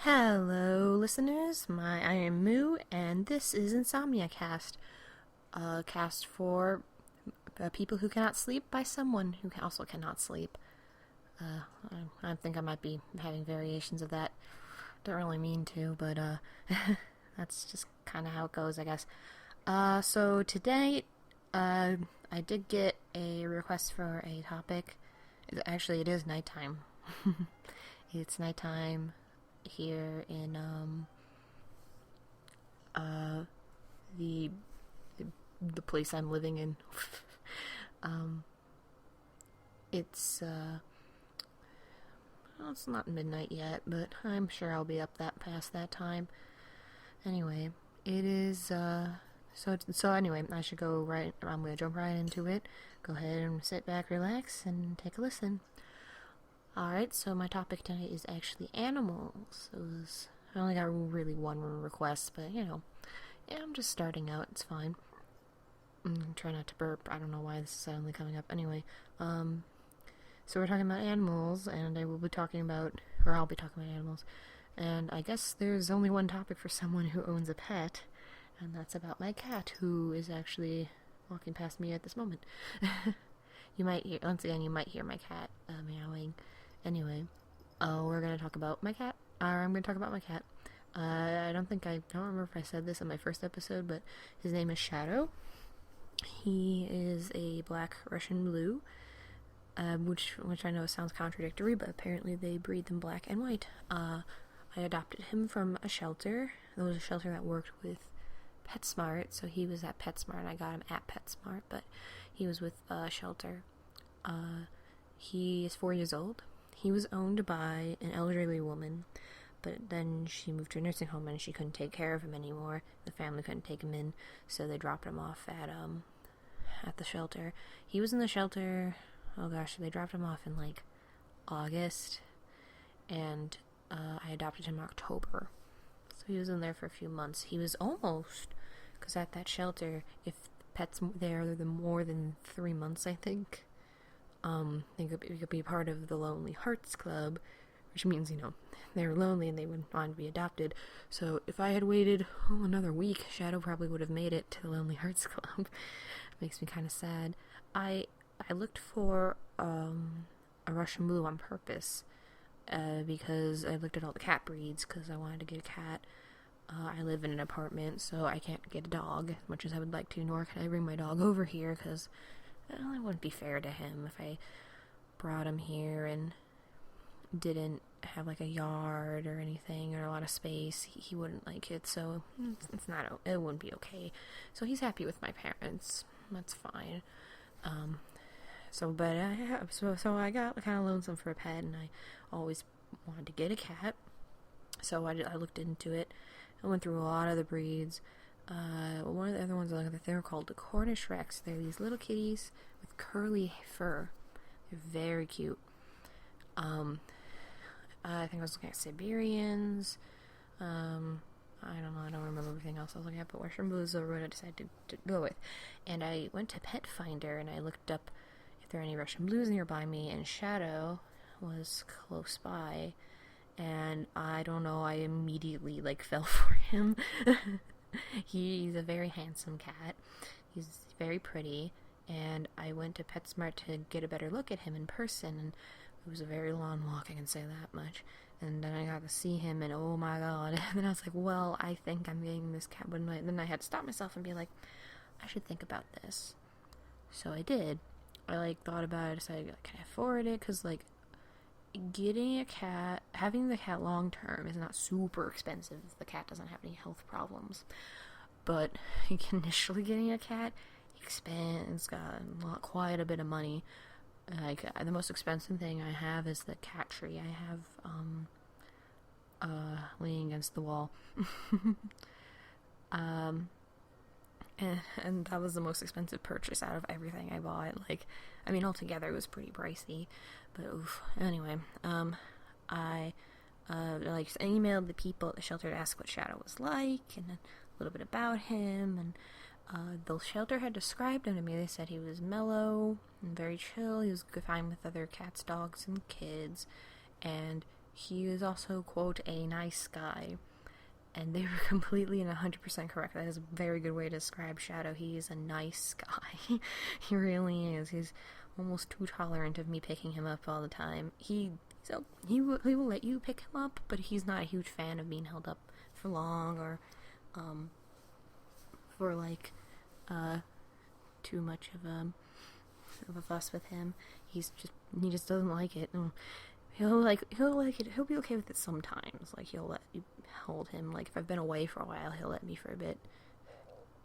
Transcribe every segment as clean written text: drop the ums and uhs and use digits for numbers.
Hello, listeners. I am Moo, and this is Insomnia Cast, a cast for people who cannot sleep by someone who also cannot sleep. I think I might be having variations of that. Don't really mean to, but that's just kind of how it goes, I guess. So today, I did get a request for a topic. Actually, it is nighttime. It's nighttime here in the the place I'm living in. It's well, it's not midnight yet, but I'm sure I'll be up that past that time. Anyway, it is so anyway, I should go right. I'm gonna jump right into it. Go ahead and sit back, relax, and take a listen. Alright, so my topic tonight is actually animals. I only got really one request, but yeah, I'm just starting out, it's fine. Try not to burp, I don't know why this is suddenly coming up. Anyway, so we're talking about animals, and I'll be talking about animals. And I guess there's only one topic for someone who owns a pet, and that's about my cat, who is actually walking past me at this moment. You might hear my cat meowing. Anyway, we're gonna talk about my cat. I'm gonna talk about my cat. I don't remember if I said this in my first episode, but his name is Shadow. He is a black Russian blue, which I know sounds contradictory, but apparently they breed them black and white. I adopted him from a shelter. There was a shelter that worked with PetSmart, so he was at PetSmart, and I got him at PetSmart, but he was with a shelter. He is 4 years old. He was owned by an elderly woman, but then she moved to a nursing home and she couldn't take care of him anymore. The family couldn't take him in, so they dropped him off at the shelter. He was in the shelter, oh gosh, they dropped him off in like August, and I adopted him in October. So he was in there for a few months. He was almost, because at that shelter, if pets there are more than 3 months, I think, they could be part of the Lonely Hearts Club, which means, they're lonely and they would want to be adopted. So if I had waited another week, Shadow probably would have made it to the Lonely Hearts Club. Makes me kind of sad. I looked for a Russian blue on purpose, because I looked at all the cat breeds, because I wanted to get a cat. I live in an apartment, so I can't get a dog as much as I would like to, nor can I bring my dog over here, because it wouldn't be fair to him if I brought him here and didn't have like a yard or anything or a lot of space. He wouldn't like it, so it wouldn't be okay. So he's happy with my parents. That's fine. So I got kind of lonesome for a pet, and I always wanted to get a cat. So I looked into it. I went through a lot of the breeds. One of the other ones they were called the Cornish Rex. They're these little kitties with curly fur. They're very cute. I think I was looking at Siberians. I don't know. I don't remember everything else I was looking at, but Russian Blue is the road I decided to go with. And I went to Pet Finder and I looked up if there are any Russian Blues nearby me, and Shadow was close by. And I don't know, I immediately fell for him. He's a very handsome cat. He's very pretty, and I went to PetSmart to get a better look at him in person, and it was a very long walk, I can say that much. And then I got to see him, and oh my god. And then I was like, well, I think I'm getting this cat. But then I had to stop myself and be like, I should think about this. So I did. I thought about it, decided, can I afford it? Because getting a cat, having the cat long term is not super expensive if the cat doesn't have any health problems. But initially getting a cat, got quite a bit of money. The most expensive thing I have is the cat tree I have leaning against the wall. And that was the most expensive purchase out of everything I bought. Altogether it was pretty pricey, but oof. Anyway, I emailed the people at the shelter to ask what Shadow was like, and a little bit about him, and the shelter had described him to me. They said he was mellow and very chill. He was fine with other cats, dogs, and kids, and he is also, quote, a nice guy. And they were completely and 100% correct. That is a very good way to describe Shadow. He is a nice guy. He really is. He's almost too tolerant of me picking him up all the time. He will let you pick him up, but he's not a huge fan of being held up for long or for like too much of a fuss with him. He just doesn't like it. He'll like it. He'll be okay with it sometimes. Like he'll let you hold him. Like if I've been away for a while, he'll let me for a bit.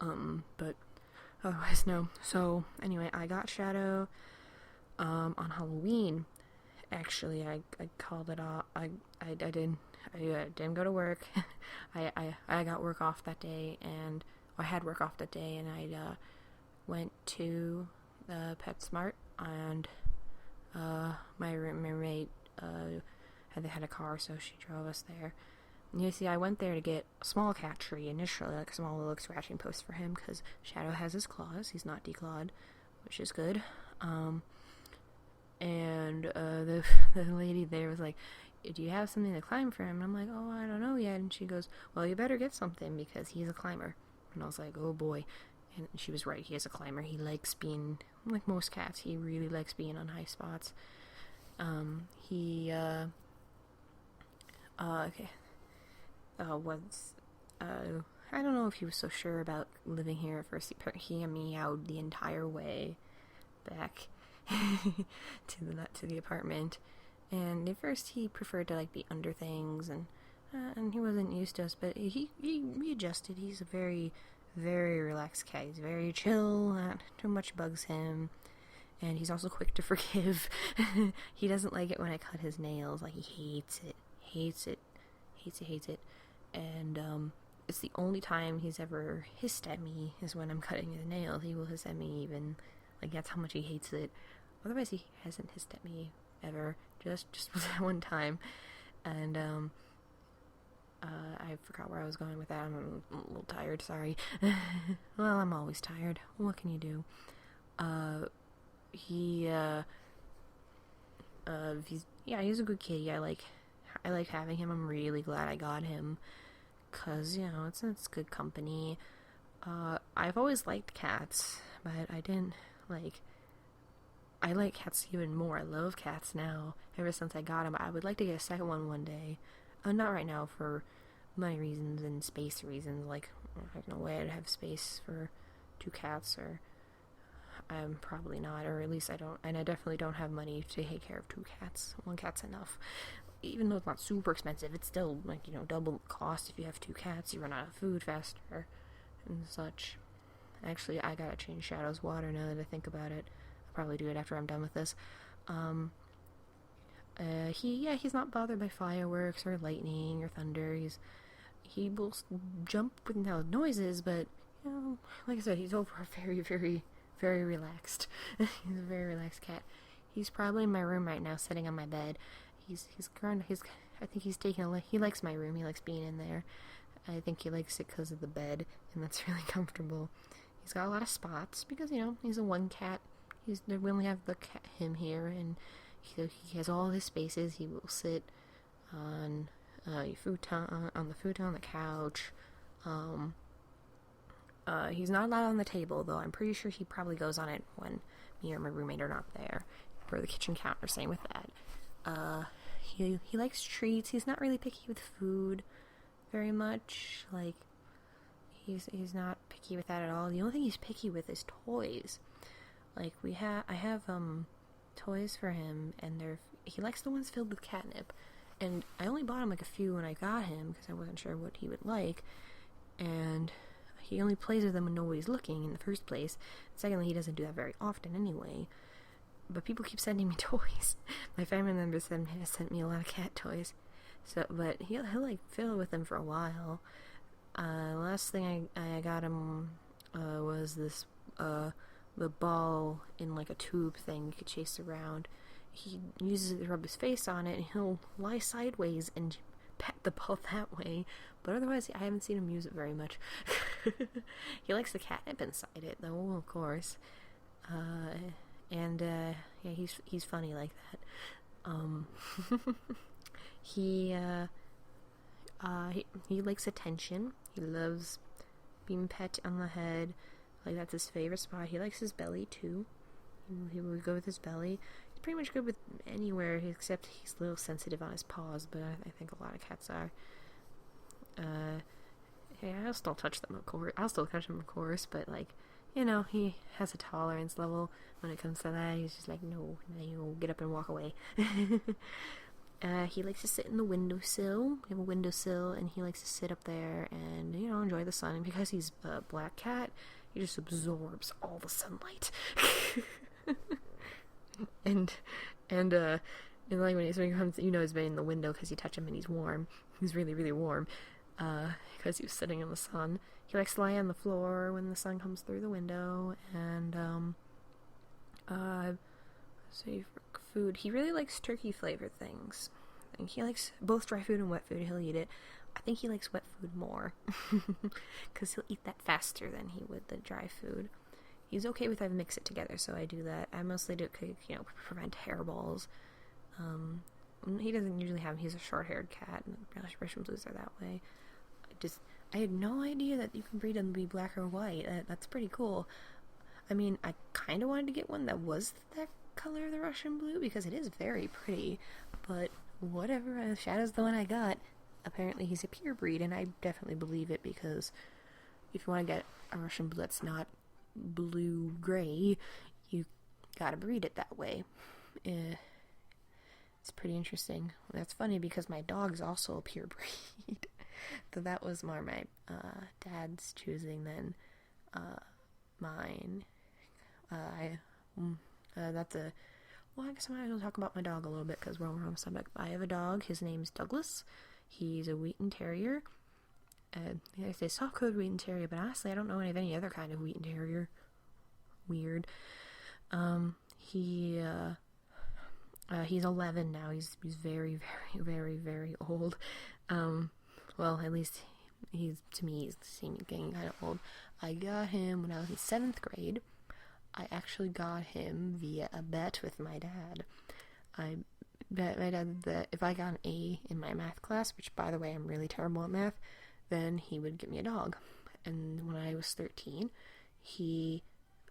But otherwise no. So anyway, I got Shadow on Halloween. Actually, I called it off. I didn't go to work. I got work off that day, and I had work off that day, and I went to PetSmart, and my roommate had a car, so she drove us there. And you see, I went there to get a small cat tree initially, like a small little scratching post for him, because Shadow has his claws. He's not declawed, which is good. And the lady there was like, do you have something to climb for him? And I'm like, oh, I don't know yet. And she goes, well, you better get something because he's a climber. And I was like, oh boy. And she was right, he is a climber. He likes being, like most cats, he really likes being on high spots. I don't know if he was so sure about living here at first. He meowed the entire way back to the apartment, and at first he preferred to like be under things, and he wasn't used to us, but he adjusted. He's a very, very relaxed cat. He's very chill, not too much bugs him, and he's also quick to forgive. He doesn't like it when I cut his nails. Like, he hates it, and it's the only time he's ever hissed at me is when I'm cutting his nails. He will hiss at me even, like, that's how much he hates it. Otherwise, he hasn't hissed at me ever, just that one time. And I forgot where I was going with that. I'm a little tired, sorry. Well, I'm always tired. What can you do? He's a good kitty. I like having him. I'm really glad I got him, 'cause, you know, it's good company. I've always liked cats, but I like cats even more. I love cats now, ever since I got him. I would like to get a second one day. Not right now for money reasons and space reasons. Like, I don't know why I'd have space for 2 cats, or I'm probably not, or at least I don't, and I definitely don't have money to take care of 2 cats. 1 cat's enough. Even though it's not super expensive, it's still, like, you know, double the cost. If you have 2 cats, you run out of food faster and such. Actually, I gotta change Shadow's water now that I think about it. I'll probably do it after I'm done with this. He's not bothered by fireworks or lightning or thunder. He will jump with loud noises, but, you know, like I said, he's overall very, very, very relaxed. He's a very relaxed cat. He's probably in my room right now, sitting on my bed. I think he's he likes my room. He likes being in there. I think he likes it because of the bed, and that's really comfortable. He's got a lot of spots because, you know, he's a 1 cat. We only have him here, and he has all his spaces. He will sit on the futon, the couch. He's not allowed on the table, though. I'm pretty sure he probably goes on it when me or my roommate are not there. Or the kitchen counter, same with that. He likes treats. He's not really picky with food very much. Like, he's not picky with that at all. The only thing he's picky with is toys. Like, I have toys for him, and he likes the ones filled with catnip. And I only bought him like a few when I got him because I wasn't sure what he would like. And he only plays with them when nobody's looking in the first place. Secondly, he doesn't do that very often anyway. But people keep sending me toys. My family members have sent me a lot of cat toys. But he'll like fiddle with them for a while. Last thing I got him was this the ball in like a tube thing you could chase around. He uses it to rub his face on it, and he'll lie sideways and pet the ball that way. But otherwise, I haven't seen him use it very much. He likes the catnip inside it, though, of course. He's funny like that. He likes attention. He loves being pet on the head. Like, that's his favorite spot. He likes his belly too. He would go with his belly. He's pretty much good with anywhere except he's a little sensitive on his paws, but I think a lot of cats are. Yeah, I'll still touch them, of course. I'll still touch him, of course, but, like, you know, he has a tolerance level when it comes to that. He's just like, no, get up and walk away. He likes to sit in the windowsill. We have a windowsill, and he likes to sit up there and, you know, enjoy the sun. And because he's a black cat, he just absorbs all the sunlight. and like when he comes, you know, he's been in the window because you touch him and he's warm. He's really, really warm. Because he was sitting in the sun. He likes to lie on the floor when the sun comes through the window, and, say for food, he really likes turkey-flavored things. I think he likes both dry food and wet food. He'll eat it. I think he likes wet food more, because he'll eat that faster than he would the dry food. He's okay with I mix it together, so I do that. I mostly do it, you know, prevent hairballs. He doesn't usually have, he's a short-haired cat, and Russian blues are that way. I had no idea that you can breed them to be black or white. That's pretty cool. I mean, I kind of wanted to get one that was that color, the Russian blue, because it is very pretty, but whatever, Shadow's the one I got. Apparently he's a pure breed, and I definitely believe it, because if you want to get a Russian blue that's not blue-gray, you gotta breed it that way. It's pretty interesting. That's funny, because my dog's also a pure breed. So that was more my dad's choosing than mine. That's a... Well, I guess I might as well talk about my dog a little bit, because we're on the subject. I have a dog. His name's Douglas. He's a Wheaten Terrier. They say soft-coated Wheaten Terrier, but honestly, I don't know of any other kind of Wheaten Terrier. Weird. He's 11 now. He's very, very, very, very old. Well, at least to me, he's getting kind of old. I got him when I was in 7th grade. I actually got him via a bet with my dad. I bet my dad that if I got an A in my math class, which, by the way, I'm really terrible at math, then he would get me a dog. And when I was 13,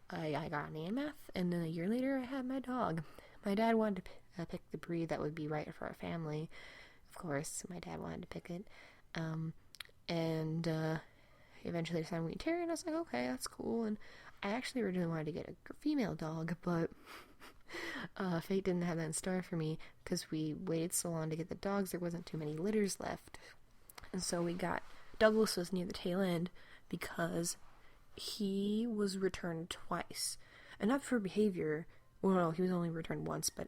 I got an A in math, and then a year later, I had my dog. My dad wanted to pick the breed that would be right for our family. Of course, my dad wanted to pick it. Eventually decided Wheaten Terrier, and I was like, okay, that's cool. And I actually originally wanted to get a female dog, but fate didn't have that in store for me, because we waited so long to get the dogs, there wasn't too many litters left. And so Douglas was near the tail end, because he was returned twice. And not for behavior, well, no, he was only returned once, but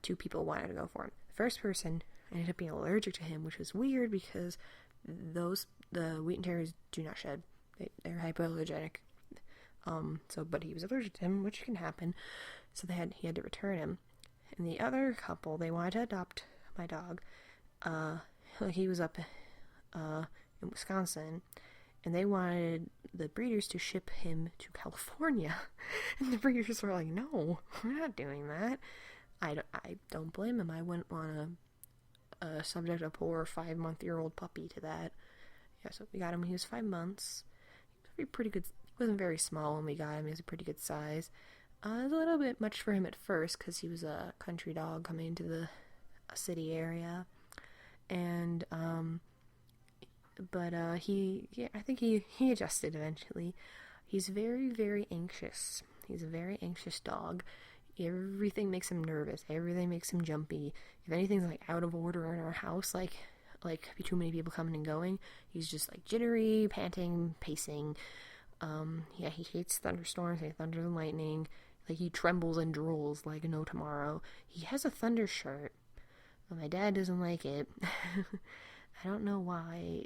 2 people wanted to go for him. The first person ended up being allergic to him, which was weird, because the Wheaten Terriers do not shed. They're hypoallergenic. But he was allergic to him, which can happen. So he had to return him. And the other couple, they wanted to adopt my dog. He was up in Wisconsin, and they wanted the breeders to ship him to California. And the breeders were like, no, we're not doing that. I don't blame him. I wouldn't want to subject a poor 5-month-old puppy to that. Yeah, so we got him when he was 5 months. He was pretty good. He wasn't very small when we got him. He was a pretty good size. It was a little bit much for him at first, because he was a country dog coming into the city area. And, I think he adjusted eventually. He's very, very anxious. He's a very anxious dog. Everything makes him nervous. Everything makes him jumpy. If anything's, like, out of order in our house, like too many people coming and going, he's just, like, jittery, panting, pacing. He hates thunderstorms, thunder and lightning. Like, he trembles and drools like no tomorrow. He has a thunder shirt, but my dad doesn't like it. I don't know why.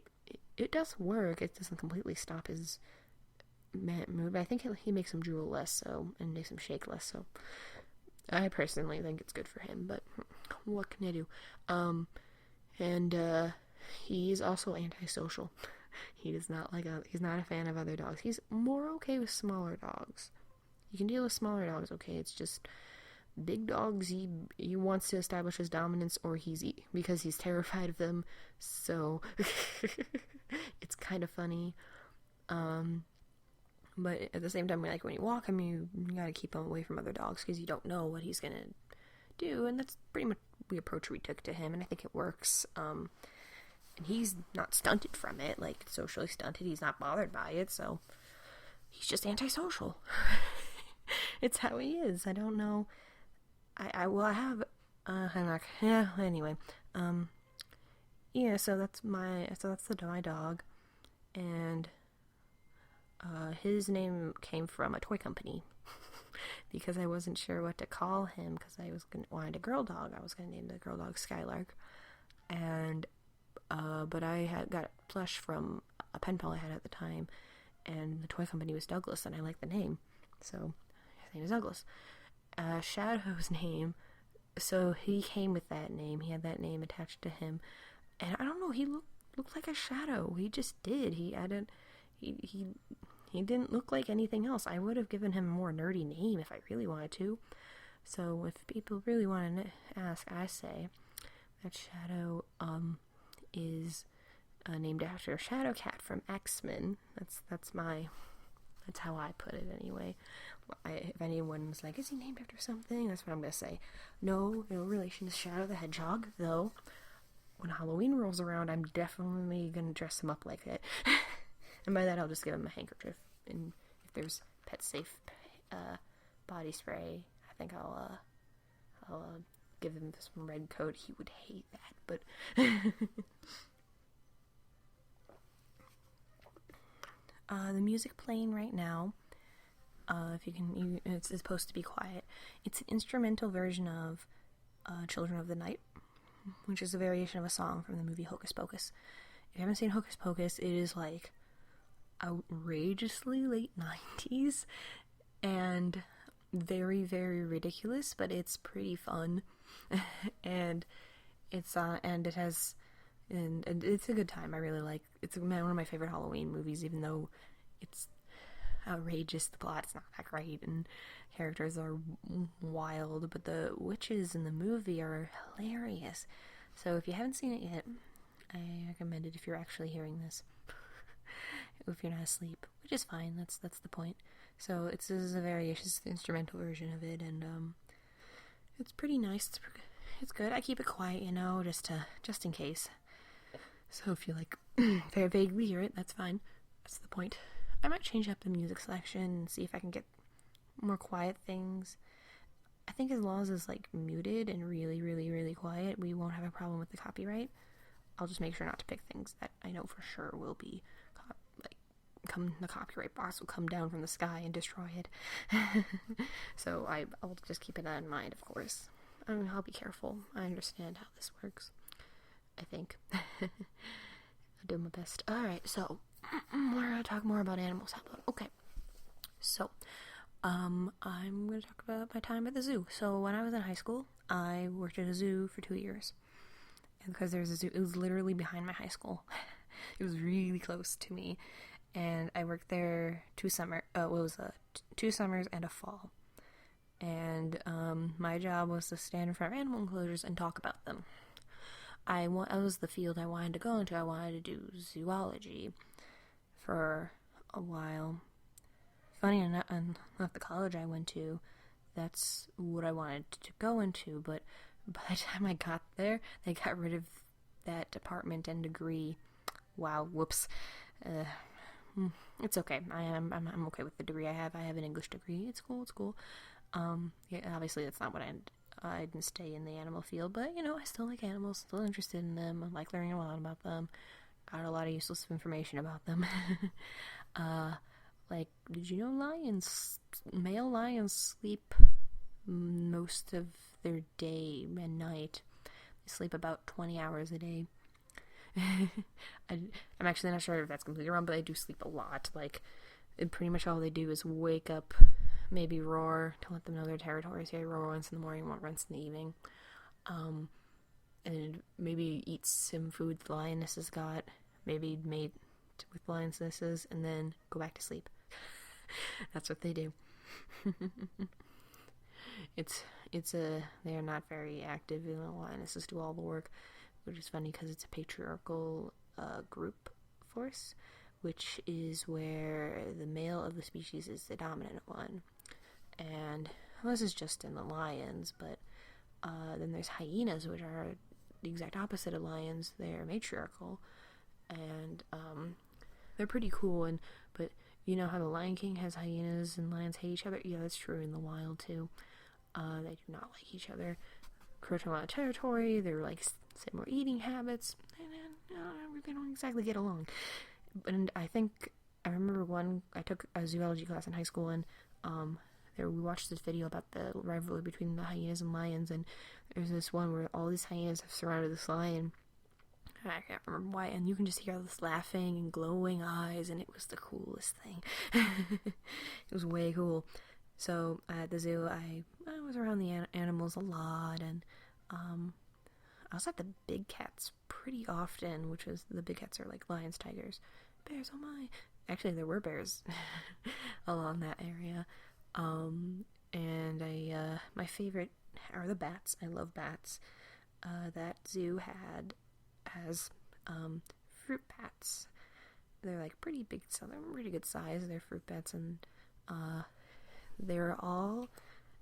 It does work. It doesn't completely stop his mood, but I think he makes him drool less, and makes him shake less, so I personally think it's good for him, but what can I do? He's also antisocial. He's not a fan of other dogs. He's more okay with smaller dogs. You can deal with smaller dogs, okay? It's just big dogs, he wants to establish his dominance, or because he's terrified of them. So it's kind of funny. But at the same time, like when you walk him, you gotta keep him away from other dogs because you don't know what he's gonna do, and that's pretty much the approach we took to him, and I think it works. And he's not stunted from it, like socially stunted. He's not bothered by it, so he's just antisocial. It's how he is. I don't know. I have. I'm not. Yeah. Anyway. Yeah. So that's my dog, and his name came from a toy company because I wasn't sure what to call him because I wanted a girl dog. I was gonna name the girl dog Skylark, and but I had got plush from a pen pal I had at the time, and the toy company was Douglas, and I liked the name, so his name is Douglas. Shadow's name, so he came with that name. He had that name attached to him, and I don't know. He looked like a shadow. He just did. He didn't look like anything else. I would have given him a more nerdy name if I really wanted to. So if people really want to ask, I say that Shadow is named after Shadowcat from X-Men. That's how I put it anyway. If anyone was like, is he named after something? That's what I'm gonna say. No relation to Shadow the Hedgehog, though. When Halloween rolls around, I'm definitely gonna dress him up like it. And by that, I'll just give him a handkerchief. And if there's Pet Safe body spray, I think I'll give him some red coat. He would hate that, but the music playing right now, if you can, it's supposed to be quiet. It's an instrumental version of Children of the Night, which is a variation of a song from the movie Hocus Pocus. If you haven't seen Hocus Pocus, it is like outrageously late 90s and very, very ridiculous, but it's pretty fun. And it's and it has and it's a good time. I really like it's one of my favorite Halloween movies, even though it's outrageous. The plot's not that great and characters are wild, but the witches in the movie are hilarious. So if you haven't seen it yet, I recommend it if you're actually hearing this. If you're not asleep, which is fine, that's the point. So this is a variation, it's the instrumental version of it, and it's pretty nice. It's good. I keep it quiet, just in case. So if you very vaguely hear it, that's fine. That's the point. I might change up the music selection and see if I can get more quiet things. I think as long as it's muted and really, really, really quiet, we won't have a problem with the copyright. I'll just make sure not to pick things that I know for sure will be the copyright box will come down from the sky and destroy it. So I'll just keep that in mind, of course. I'll be careful. I understand how this works, I think. I'll do my best. Alright, so we're going to talk more about animals. How about okay. So I'm going to talk about my time at the zoo. So when I was in high school, I worked at a zoo for 2 years. And because there's a zoo, it was literally behind my high school. It was really close to me. And I worked there 2 summers and a fall. And my job was to stand in front of animal enclosures and talk about them. I was the field I wanted to go into. I wanted to do zoology for a while. Funny enough, the college I went to, that's what I wanted to go into. But by the time I got there, they got rid of that department and degree. Wow, whoops. It's okay. I'm okay with the degree I have. I have an English degree. It's cool. Yeah, obviously that's not what I didn't stay in the animal field, but I still like animals, still interested in them. I like learning a lot about them. Got a lot of useless information about them. Did you know male lions sleep most of their day and night? They sleep about 20 hours a day. I'm actually not sure if that's completely wrong, but they do sleep a lot. Pretty much all they do is wake up, maybe roar to let them know their territory. So they roar once in the morning, once in the evening, and maybe eat some food the lioness has got, maybe mate with lionesses, and then go back to sleep. That's what they do. It's they are not very active. The lionesses do all the work, which is funny because it's a patriarchal group force, which is where the male of the species is the dominant one. And well, this is just in the lions, but then there's hyenas, which are the exact opposite of lions. They're matriarchal, and they're pretty cool. But you know how the Lion King has hyenas and lions hate each other? Yeah, that's true in the wild too. They do not like each other. Encroach on a lot of territory. They're like similar eating habits, and they don't exactly get along. And I remember I took a zoology class in high school, and we watched this video about the rivalry between the hyenas and lions, and there's this one where all these hyenas have surrounded this lion. I can't remember why, and you can just hear all this laughing and glowing eyes, and it was the coolest thing. It was way cool. So at the zoo, I was around the animals a lot, and I was at the big cats pretty often, which was, the big cats are like lions, tigers, bears, oh my. Actually, there were bears along that area. And my favorite are the bats. I love bats. That zoo has fruit bats. They're like pretty big, so they're pretty good size. They're fruit bats, and they're all,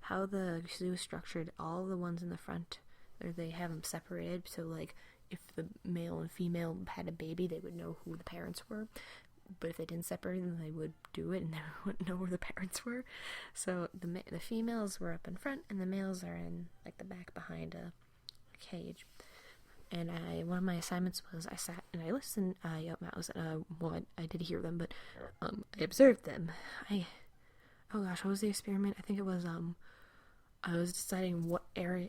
how the zoo is structured, all the ones in the front, they have them separated, so like if the male and female had a baby, they would know who the parents were. But if they didn't separate them, they would do it and they wouldn't know where the parents were. So the females were up in front, and the males are in like the back behind a cage. And one of my assignments was I sat and I listened. I did hear them, but I observed them. Oh gosh, what was the experiment? I think it was I was deciding what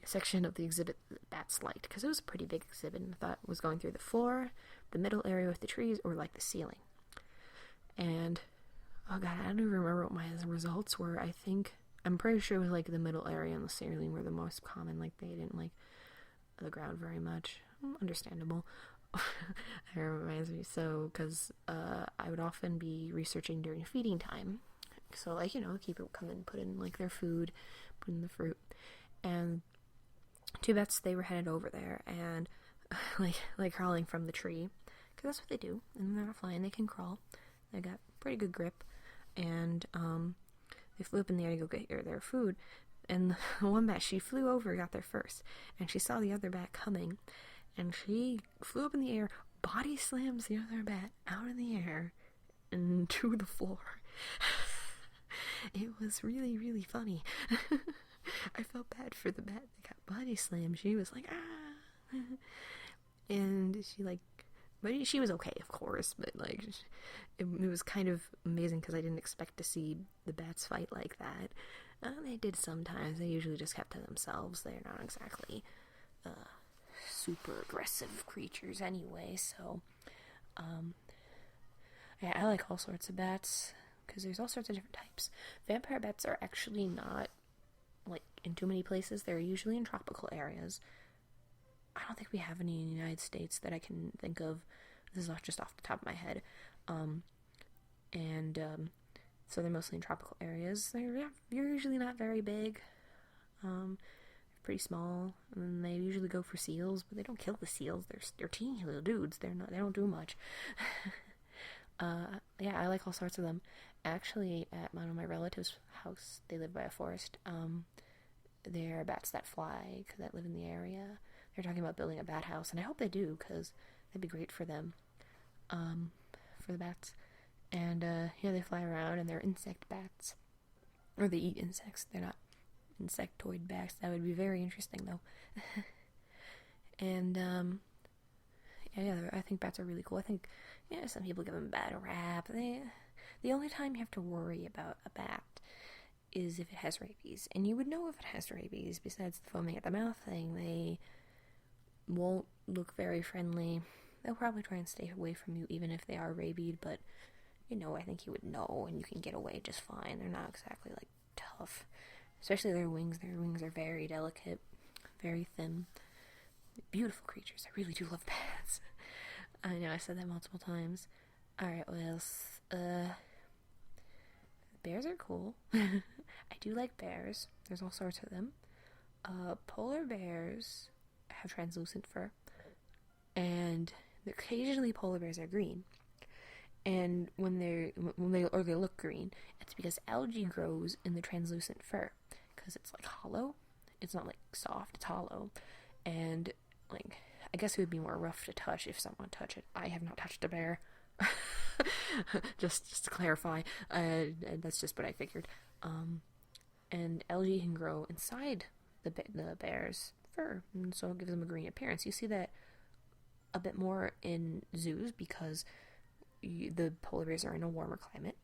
section of the exhibit the bats liked, because it was a pretty big exhibit, and I thought it was going through the floor, the middle area with the trees, or like the ceiling. And oh god, I don't even remember what my results were. I'm pretty sure it was like the middle area and the ceiling were the most common. Like they didn't like the ground very much. Understandable. It reminds me, because I would often be researching during feeding time. So like, people come in, put in like their food, put in the fruit, and two bats, they were headed over there and like crawling from the tree, because that's what they do, and they're not flying, they can crawl. They got pretty good grip, and they flew up in the air to go get their food, and the one bat, she flew over, got there first, and she saw the other bat coming, and she flew up in the air, body slams the other bat out of the air and to the floor. It was really, really funny. I felt bad for the bat that got body slammed. She was like, ah. And she was okay, of course, but like, it was kind of amazing because I didn't expect to see the bats fight like that. They did sometimes. They usually just kept to themselves. They're not exactly super aggressive creatures anyway, so yeah, I like all sorts of bats, because there's all sorts of different types. Vampire bats are actually not like in too many places. They're usually in tropical areas. I don't think we have any in the United States that I can think of. This is not just off the top of my head. So they're mostly in tropical areas. They're usually not very big. Pretty small, and they usually go for seals, but they don't kill the seals. They're teeny little dudes. They don't do much. Yeah, I like all sorts of them. Actually, at one of my relatives' house, they live by a forest. There are bats that fly, that live in the area. They're talking about building a bat house, and I hope they do, because that'd be great for them, for the bats. And, yeah, they fly around, and they're insect bats. Or they eat insects. They're not insectoid bats. That would be very interesting, though. And, yeah, I think bats are really cool. I think, some people give them a bad rap. The only time you have to worry about a bat is if it has rabies. And you would know if it has rabies, besides the foaming at the mouth thing. They won't look very friendly. They'll probably try and stay away from you even if they are rabied, but, I think you would know, and you can get away just fine. They're not exactly, like, tough. Especially their wings. Their wings are very delicate, very thin. Beautiful creatures. I really do love bats. I know, I said that multiple times. Alright, what else? Bears are cool. I do like bears. There's all sorts of them. Polar bears have translucent fur, and occasionally polar bears are green. And when they look green, it's because algae grows in the translucent fur, because it's like hollow. It's not like soft; it's hollow, and like I guess it would be more rough to touch if someone touched it. I have not touched a bear. just to clarify, that's just what I figured. And algae can grow inside the bear's fur, and so it gives them a green appearance. You see that a bit more in zoos because the polar bears are in a warmer climate.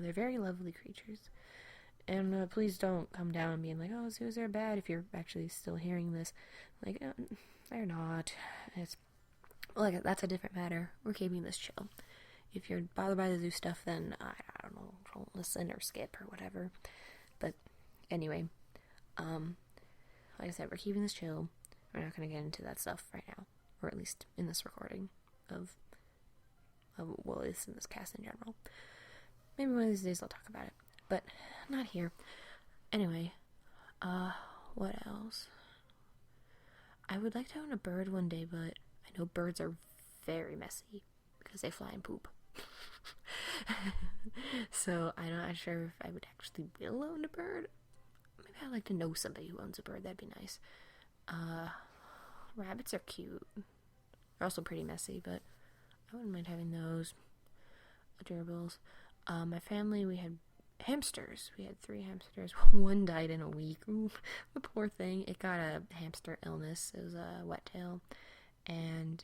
They're very lovely creatures. And please don't come down being like, oh, zoos are bad, if you're actually still hearing this. Like, they're not. It's like, that's a different matter. We're keeping this chill. If you're bothered by the zoo stuff, then I don't know, don't listen or skip or whatever. But anyway, like I said, we're keeping this chill. We're not going to get into that stuff right now, or at least in this recording of well, at least in this cast in general. Maybe one of these days I'll talk about it, but not here. Anyway, what else? I would like to own a bird one day, but I know birds are very messy because they fly and poop. So I'm not sure if I would actually will own a bird. Maybe I'd like to know somebody who owns a bird. That'd be nice. Rabbits are cute. They're also pretty messy, but I wouldn't mind having those. Adorables. My family, we had hamsters. We had 3 hamsters. One died in a week. Ooh, the poor thing. It got a hamster illness. It was a wet tail, and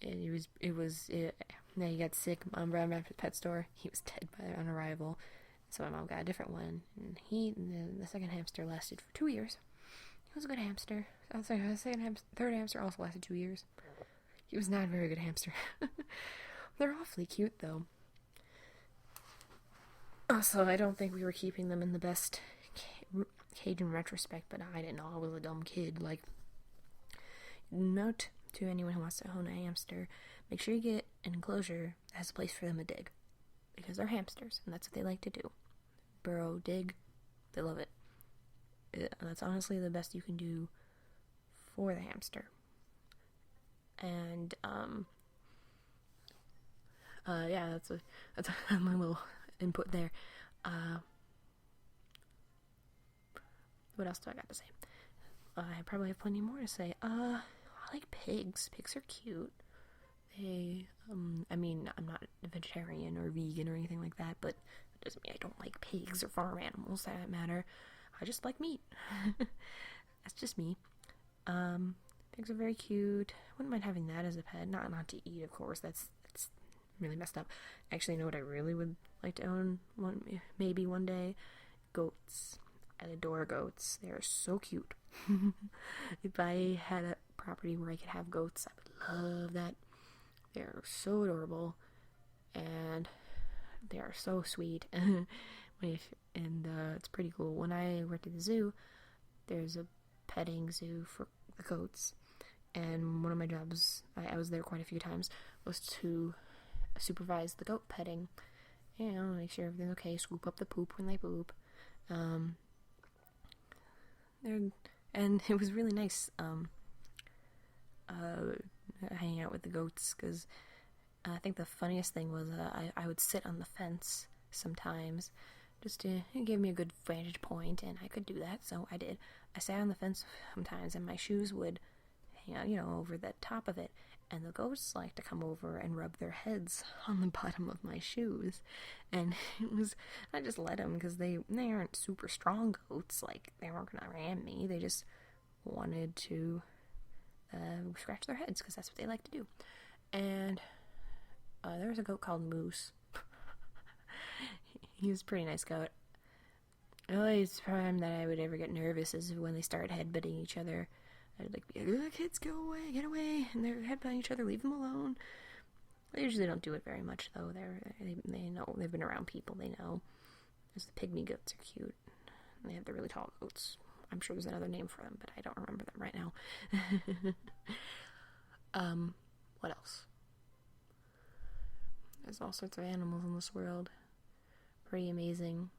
Then he got sick. Mom brought him back to the pet store. He was dead on arrival. So my mom got a different one, and the second hamster lasted for 2 years. He was a good hamster. Third hamster also lasted 2 years. He was not a very good hamster. They're awfully cute, though. Also, I don't think we were keeping them in the best cage in retrospect, but I didn't know. I was a dumb kid. Like, note to anyone who wants to own a hamster, make sure you get an enclosure that has a place for them to dig, because they're hamsters, and that's what they like to do. Burrow, dig, they love it. That's honestly the best you can do for the hamster. And yeah, that's my little input there. What else do I got to say? I probably have plenty more to say. I like pigs. Pigs are cute. They, I mean, I'm not a vegetarian or vegan or anything like that, but it doesn't mean I don't like pigs or farm animals, that matter. I just like meat. That's just me. Pigs are very cute. Wouldn't mind having that as a pet. Not to eat, of course. That's really messed up. Actually, you know what I really would like to own maybe one day? Goats. I adore goats. They are so cute. If I had a property where I could have goats, I would love that. They are so adorable, and they are so sweet. And it's pretty cool. When I worked at the zoo, there's a petting zoo for the goats, and one of my jobs, I was there quite a few times, was to supervise the goat petting. You know, make sure everything's okay, scoop up the poop when they poop. And it was really nice hanging out with the goats, because I think the funniest thing was I would sit on the fence sometimes, just to give me a good vantage point, and I could do that, so I did. I sat on the fence sometimes, and my shoes would hang out, over the top of it, and the goats like to come over and rub their heads on the bottom of my shoes, and I just let them, because they aren't super strong goats, like, they weren't gonna ram me, they just wanted to scratch their heads, because that's what they like to do. And there was a goat called Moose. He was a pretty nice goat. The only time that I would ever get nervous is when they started headbutting each other. I'd like be like, kids, go away, get away, and they're headbutting each other, leave them alone. They usually don't do it very much, though. They know, they've been around people, they know. There's the pygmy goats are cute. They have the really tall goats. I'm sure there's another name for them, but I don't remember them right now. What else? There's all sorts of animals in this world. Pretty amazing.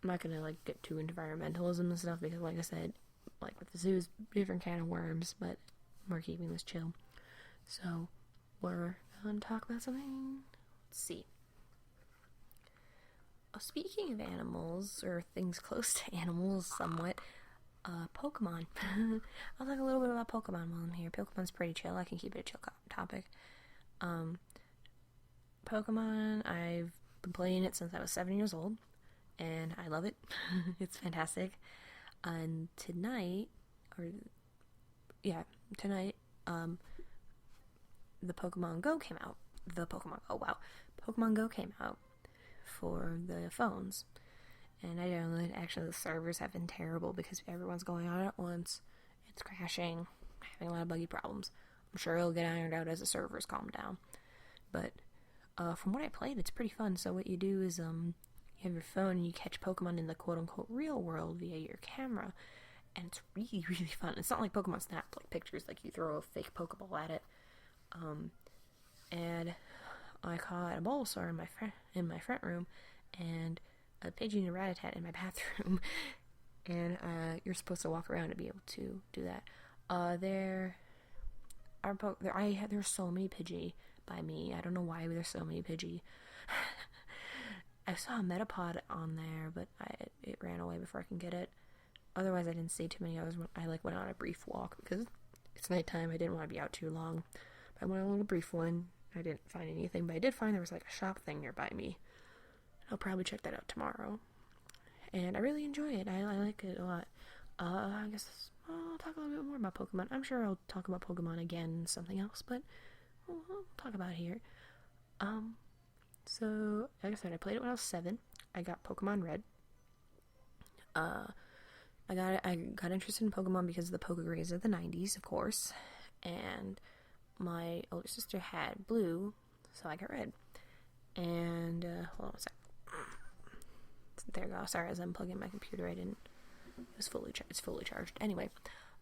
I'm not gonna like get too into environmentalism and stuff because, like I said, like with the zoos, different kind of worms, but we're keeping this chill. So we're gonna talk about something. Let's see. Oh, speaking of animals or things close to animals, somewhat. Pokemon. I'll talk a little bit about Pokemon while I'm here. Pokemon's pretty chill. I can keep it a chill topic. Pokemon, I've been playing it since I was 7 years old, and I love it. It's fantastic. And tonight, the Pokemon Go came out. Pokemon Go came out for the phones. And I don't know, actually the servers have been terrible because everyone's going on at once. It's crashing, having a lot of buggy problems. I'm sure it'll get ironed out as the servers calm down. But from what I played, it's pretty fun. So what you do is you have your phone and you catch Pokemon in the quote-unquote real world via your camera. And it's really, really fun. It's not like Pokemon Snap, like pictures, like you throw a fake Pokeball at it. And I caught a Bulbasaur in my front room, and a Pidgey and a Rattata in my bathroom, and you're supposed to walk around to be able to do that. There's so many Pidgey by me. I don't know why there's so many Pidgey. I saw a Metapod on there, but it ran away before I can get it. Otherwise, I didn't see too many others. I went on a brief walk because it's nighttime. I didn't want to be out too long. But I went on a brief one. I didn't find anything, but I did find there was like a shop thing nearby me. I'll probably check that out tomorrow. And I really enjoy it. I like it a lot. I guess I'll talk a little bit more about Pokemon. I'm sure I'll talk about Pokemon again, something else, but I'll talk about it here. So, like I said, I played it when I was 7. I got Pokemon Red. I got interested in Pokemon because of the Pokegrays of the 90s, of course. And my older sister had Blue, so I got Red. And, hold on a sec. There we go. Sorry, as I'm plugging my computer, it's fully charged. Anyway,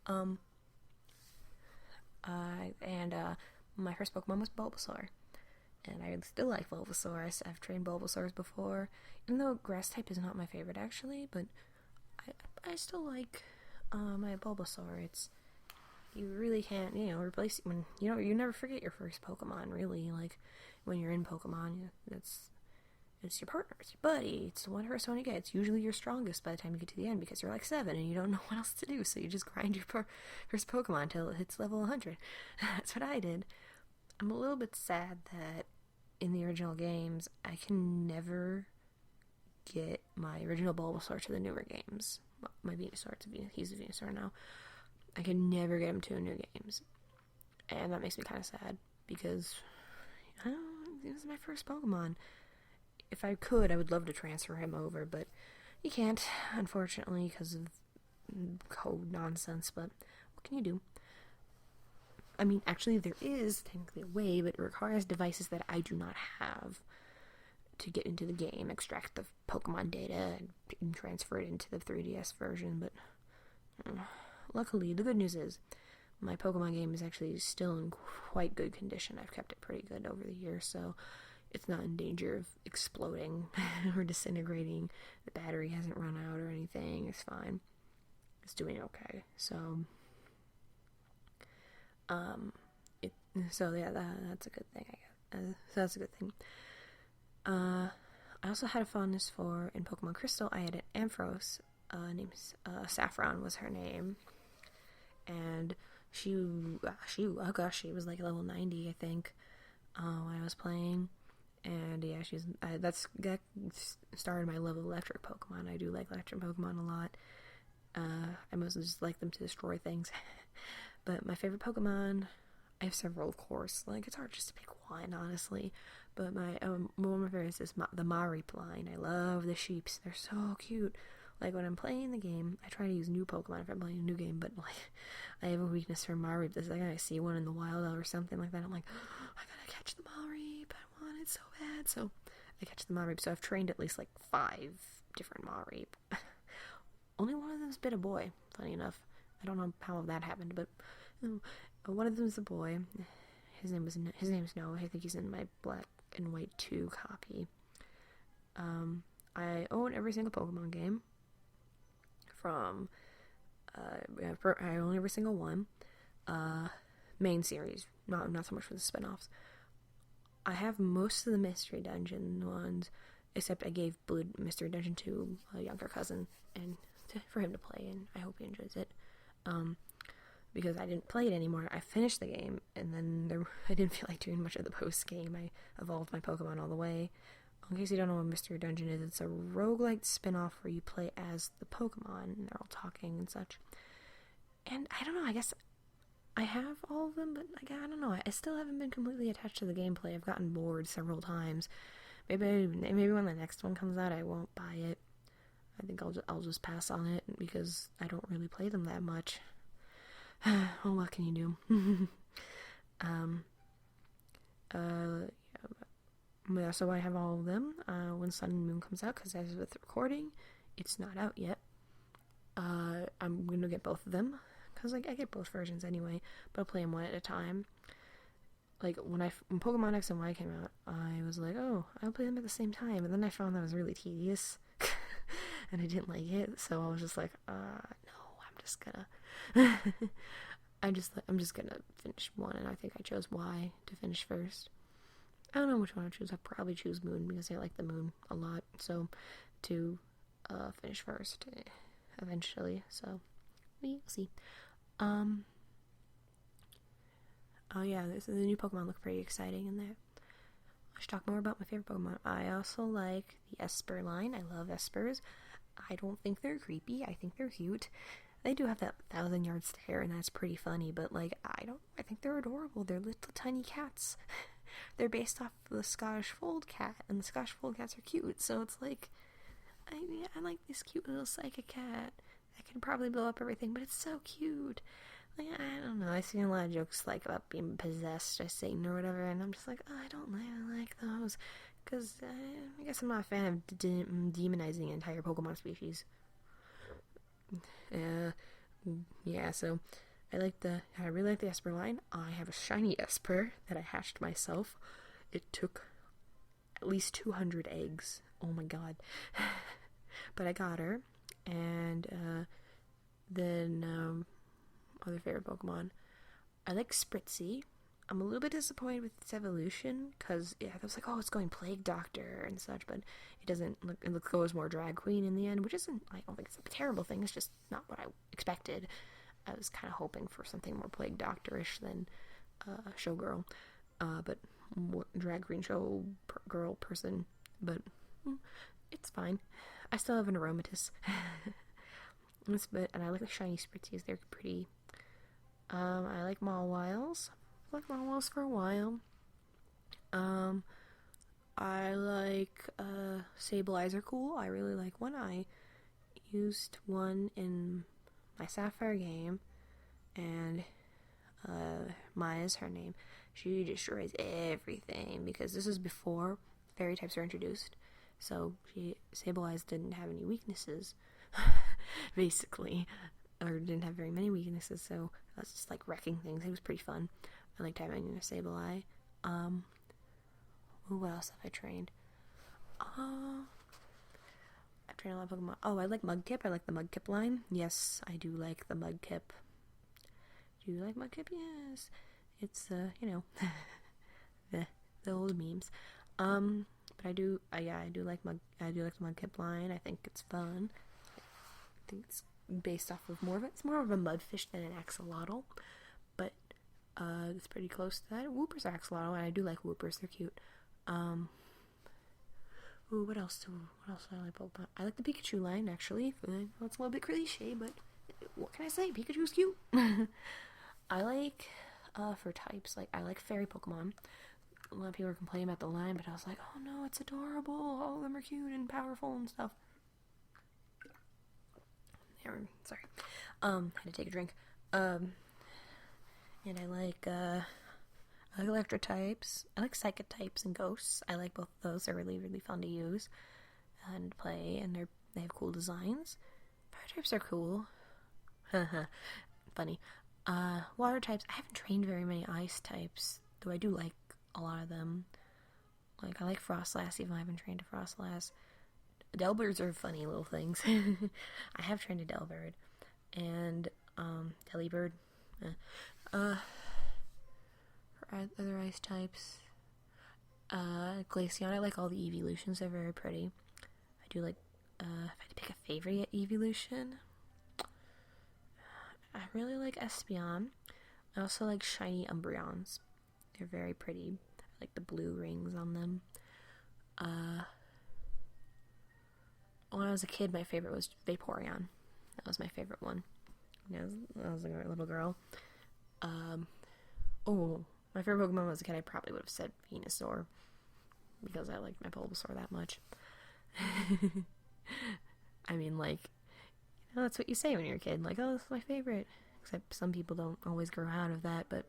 my first Pokemon was Bulbasaur, and I still like Bulbasaur. I've trained Bulbasaurs before, even though Grass type is not my favorite actually, but I still like my Bulbasaur. You really can't, replace when you never forget your first Pokemon. Really, like when you're in Pokemon, it's your partner, it's your buddy, it's the first one you get. It's usually your strongest by the time you get to the end because you're like 7 and you don't know what else to do, so you just grind your first Pokemon until it hits level 100. That's what I did. I'm a little bit sad that in the original games, I can never get my original Bulbasaur to the newer games. My Venusaur, he's a Venusaur now. I can never get him to new games. And that makes me kind of sad because, this is my first Pokemon. If I could, I would love to transfer him over, but you can't, unfortunately, because of code nonsense, but what can you do? I mean, actually, there is technically a way, but it requires devices that I do not have to get into the game, extract the Pokemon data, and transfer it into the 3DS version, but luckily, the good news is, my Pokemon game is actually still in quite good condition. I've kept it pretty good over the years, so it's not in danger of exploding or disintegrating. The battery hasn't run out or anything. It's fine. It's doing okay. So, that's a good thing, I guess. So that's a good thing. I also had a fondness for, in Pokemon Crystal, I had an Ampharos, named Saffron was her name, and she was like level 90, I think, when I was playing. And yeah, that started my love of electric Pokemon. I do like electric Pokemon a lot. I mostly just like them to destroy things. But my favorite Pokemon, I have several, of course. Like, it's hard just to pick one, honestly. But one of my favorites is the Marip line. I love the sheeps. They're so cute. Like, when I'm playing the game, I try to use new Pokemon if I'm playing a new game, but, like, I have a weakness for Marip. The second I see one in the wild or something like that, I'm like, oh, I gotta catch the Marip. I want it so bad. So, I catch the Marip. So, I've trained at least, 5 different Marip. Only one of them's been a boy, funny enough. I don't know how that happened, but one of them's a boy. His name is Noah. I think he's in my Black and White 2 copy. I own every single Pokemon game from, I own every single one, main series, not so much for the spin-offs. I have most of the Mystery Dungeon ones, except I gave Blue Mystery Dungeon to a younger cousin, and for him to play, and I hope he enjoys it. Because I didn't play it anymore. I finished the game, and then I didn't feel like doing much of the post-game. I evolved my Pokemon all the way. In case you don't know what Mystery Dungeon is, it's a roguelike spin-off where you play as the Pokemon, and they're all talking and such. And I don't know, I guess I have all of them, but like, I don't know. I still haven't been completely attached to the gameplay. I've gotten bored several times. Maybe when the next one comes out, I won't buy it. I think I'll just pass on it because I don't really play them that much. Well, what can you do? Yeah, so I have all of them when Sun and Moon comes out, because as with recording, it's not out yet. I'm gonna get both of them, because like I get both versions anyway, but I'll play them one at a time. Like when Pokemon X and Y came out, I was like, oh, I'll play them at the same time, and then I found that was really tedious, and I didn't like it, so I was just like, no, I'm just gonna I'm just gonna finish one, and I think I chose Y to finish first. I don't know which one I choose. I'll probably choose Moon because I like the Moon a lot. So to finish first eventually. So we'll see. Oh yeah, the new Pokemon look pretty exciting in there. I should talk more about my favorite Pokemon. I also like the Esper line. I love Espers. I don't think they're creepy. I think they're cute. They do have that 1,000-yard stare, and that's pretty funny, but like, I think they're adorable. They're little tiny cats. They're based off of the Scottish Fold cat, and the Scottish Fold cats are cute, so it's like, I like this cute little psychic cat that can probably blow up everything, but it's so cute. Like, I don't know, I've seen a lot of jokes like about being possessed by Satan or whatever, and I'm just like, oh, I don't like those, because I guess I'm not a fan of demonizing an entire Pokemon species. Yeah, so I really like the Esper line. I have a shiny Esper that I hatched myself. It took at least 200 eggs. Oh my god. But I got her. And then other favorite Pokemon. I like Spritzee. I'm a little bit disappointed with its evolution, because I was like, oh, it's going Plague Doctor and such, but it doesn't look, it goes more Drag Queen in the end, which isn't, I don't think it's a terrible thing, it's just not what I expected. I was kind of hoping for something more Plague Doctor-ish than Showgirl, but more Drag Queen Showgirl person, but it's fine. I still have an Aromatisse. And I like the shiny Spritzees, they're pretty. I like Mawwiles. I like Mawwiles for a while. I like Sableyes are cool. I really like one. I used one in my Sapphire game, and Maya's her name. She destroys everything, because this is before fairy types are introduced. So Sableyes didn't have any weaknesses, basically, or didn't have very many weaknesses. So I was just like wrecking things. It was pretty fun. I liked having a Sableye. What else have I trained? I've trained a lot of Pokemon. Oh, I like Mudkip. I like the Mudkip line. Yes, I do like the Mudkip. Do you like Mudkip? Yes. It's the old memes. But I do like the Mudkip line. I think it's fun. I think it's based off of it's more of a Mudfish than an Axolotl, but it's pretty close to that. Whoopers are Axolotl, and I do like Whoopers. They're cute. What else do I like Pokemon? I like the Pikachu line, actually. It's a little bit cliche, but what can I say? Pikachu's cute. I like, for types, like, I like fairy Pokemon. A lot of people are complaining about the line, but I was like, oh no, it's adorable. All of them are cute and powerful and stuff. Sorry. Had to take a drink. And I like electro types. I like psychic types and ghosts. I like both of those. They're really, really fun to use and play, and they have cool designs. Fire types are cool. Funny. Water types. I haven't trained very many ice types, though I do like a lot of them. Like, I like Frostlass, even though I haven't trained a Frostlass. Delbirds are funny little things. I have trained a Delbird. And, Delibird. For other ice types, Glaceon, I like all the evolutions, they're very pretty. I do like, if I had to pick a favorite evolution, I really like Espeon. I also like shiny Umbreons. They're very pretty. I like the blue rings on them. When I was a kid, my favorite was Vaporeon. That was my favorite one. I was a little girl. My favorite Pokemon when I was a kid, I probably would have said Venusaur. Because I liked my Bulbasaur that much. I mean, like, that's what you say when you're a kid. Like, oh, this is my favorite. Except some people don't always grow out of that, but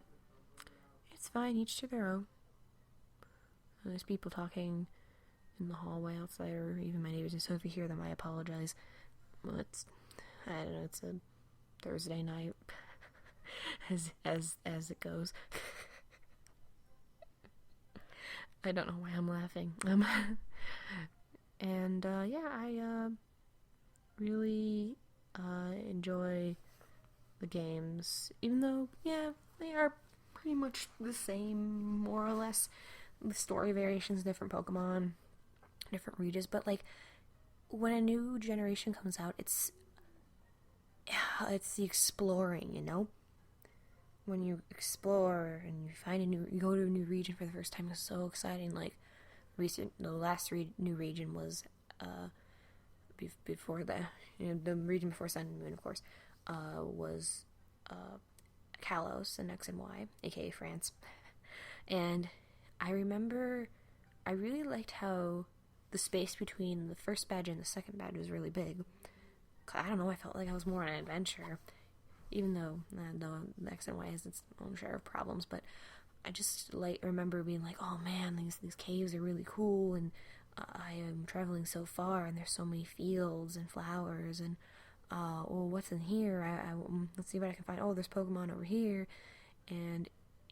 it's fine, each to their own. There's people talking in the hallway outside, or even my neighbors, and so if you hear them, I apologize. Well, I don't know, it's a Thursday night, as it goes. I don't know why I'm laughing. I really enjoy the games, even though, they are pretty much the same, more or less. The story variations, different Pokemon, different regions, but like when a new generation comes out, it's the exploring, when you explore and you go to a new region for the first time, it's so exciting. Like the last new region was before the region before Sun and Moon, of course, was Kalos and X and Y, aka France. And I remember I really liked how the space between the first badge and the second badge was really big. I don't know, I felt like I was more on an adventure, even though the X and Y has its own share of problems, but I just remember being like, oh man, these caves are really cool, and I am traveling so far, and there's so many fields and flowers, and what's in here? Let's see what I can find. Oh, there's Pokemon over here, and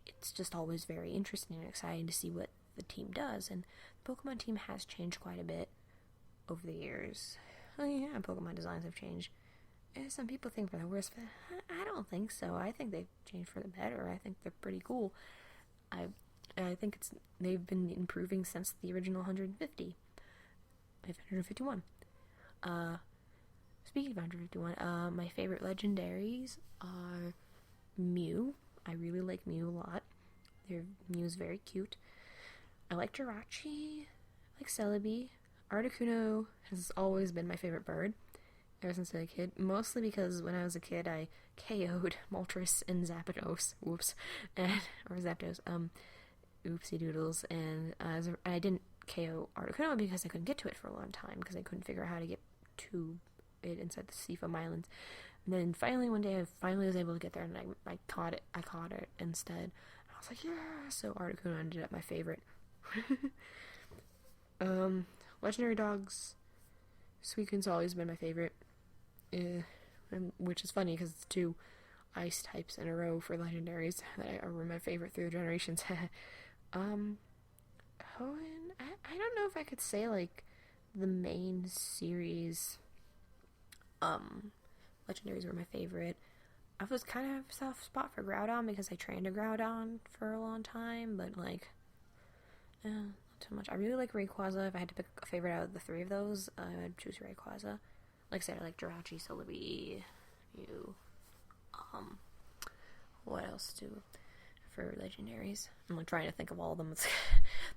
it's just always very interesting and exciting to see what the team does, and the Pokemon team has changed quite a bit over the years. Oh yeah, Pokemon designs have changed. Some people think for the worse, but I don't think so. I think they've changed for the better. I think they're pretty cool. I think they've been improving since the original 151. Speaking of 151, my favorite legendaries are Mew. I really like Mew a lot. Mew's very cute. I like Jirachi. I like Celebi. Articuno has always been my favorite bird ever since I was a kid, mostly because when I was a kid I KO'd Moltres and Zapdos, or Zapdos, oopsie doodles, and I didn't KO Articuno because I couldn't get to it for a long time, because I couldn't figure out how to get to it inside the Seafoam Islands. And then finally one day I finally was able to get there, and I caught it instead. And I was like, yeah, so Articuno ended up my favorite. Legendary dogs, Suicune's always been my favorite. Which is funny because it's 2 ice types in a row for legendaries that are my favorite through the generations. Hoenn, I don't know if I could say like the main series legendaries were my favorite. I was kind of a soft spot for Groudon because I trained a Groudon for a long time, but like not too much. I really like Rayquaza. If I had to pick a favorite out of the 3 of those, I would choose Rayquaza. Like I said, I like Jirachi, Celebi, Mew. What else for legendaries? I'm like trying to think of all of them.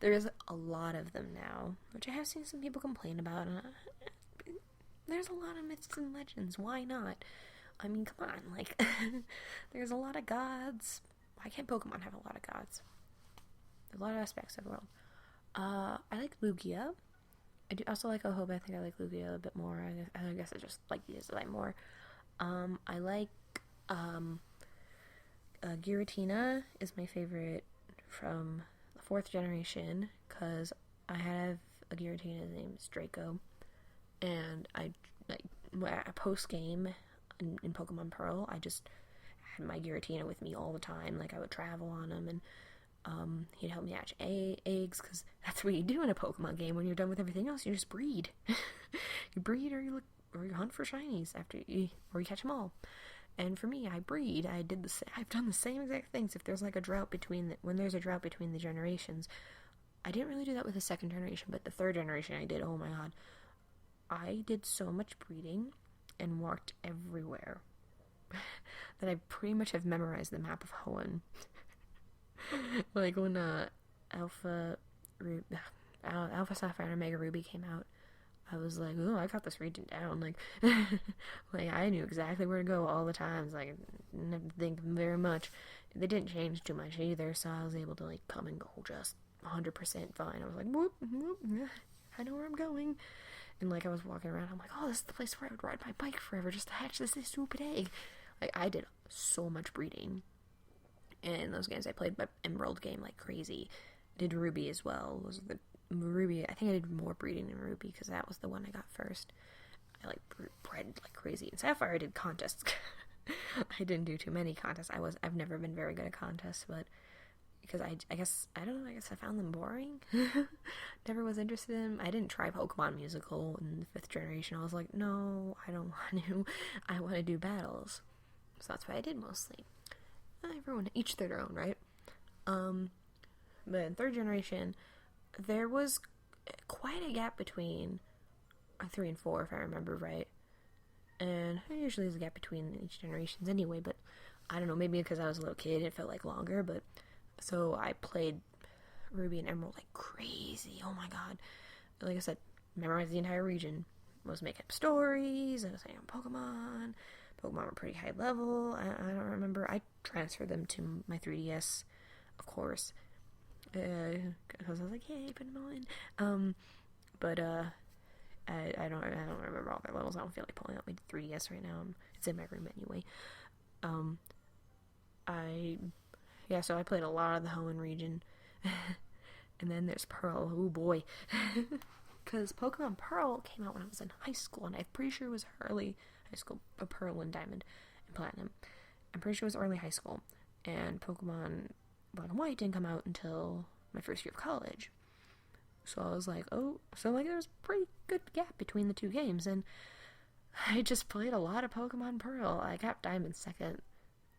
There's a lot of them now, which I have seen some people complain about. There's a lot of myths and legends. Why not? I mean, come on. Like, there's a lot of gods. Why can't Pokemon have a lot of gods? There's a lot of aspects of the world. I like Lugia. I do also like Ho-Oh, but I think I like Lugia a bit more. I guess I just like these more. I like Giratina is my favorite from the 4th generation, because I have a Giratina named Draco, and I post game in Pokemon Pearl, I just had my Giratina with me all the time. Like I would travel on him, and He'd help me hatch eggs, because that's what you do in a Pokemon game. When you're done with everything else, you just breed. You breed, or you hunt for shinies or you catch them all. And for me, I breed. I've done the same exact things. If there's like a drought when there's a drought between the generations, I didn't really do that with the second generation, but the third generation I did. Oh my god, I did so much breeding and walked everywhere that I pretty much have memorized the map of Hoenn. Like when Alpha Sapphire and Omega Ruby came out, I was like, oh, I got this region down. Like, like I knew exactly where to go all the times. Like, I didn't have to think very much. They didn't change too much either, so I was able to like come and go just 100% fine. I was like, whoop, whoop, I know where I'm going. And like I was walking around, I'm like, oh, this is the place where I would ride my bike forever just to hatch this stupid egg. Like, I did so much breeding in those games. I played my Emerald game like crazy. Did Ruby as well. Ruby, I think I did more breeding in Ruby because that was the one I got first. I like bred like crazy. In Sapphire, I did contests. I didn't do too many contests. I've never been very good at contests, but because I guess I found them boring. Never was interested in them. I didn't try Pokemon Musical in the 5th generation. I was like, no, I don't want to. I want to do battles. So that's what I did mostly. Everyone, each their own, right? But in 3rd generation, there was quite a gap between 3 and 4, if I remember right. And usually there's a gap between each generations anyway, but I don't know, maybe because I was a little kid, it felt like longer, but so I played Ruby and Emerald like crazy. Oh my god. Like I said, memorized the entire region. Was making up stories, and I was saying Pokemon. Pokemon were pretty high level. I don't remember. I transferred them to my 3DS, of course. Because I was like, yay, put them all in. But I don't remember all their levels. I don't feel like pulling out my 3DS right now. It's in my room anyway. So I played a lot of the Hoenn region. And then there's Pearl. Oh boy. Because Pokemon Pearl came out when I was in high school, and I'm pretty sure it was early high school. Pearl and Diamond and Platinum. I'm pretty sure it was early high school. And Pokemon Black and White didn't come out until my first year of college. So I was like, oh, so like there's a pretty good gap between the two games, and I just played a lot of Pokemon Pearl. I got Diamond second,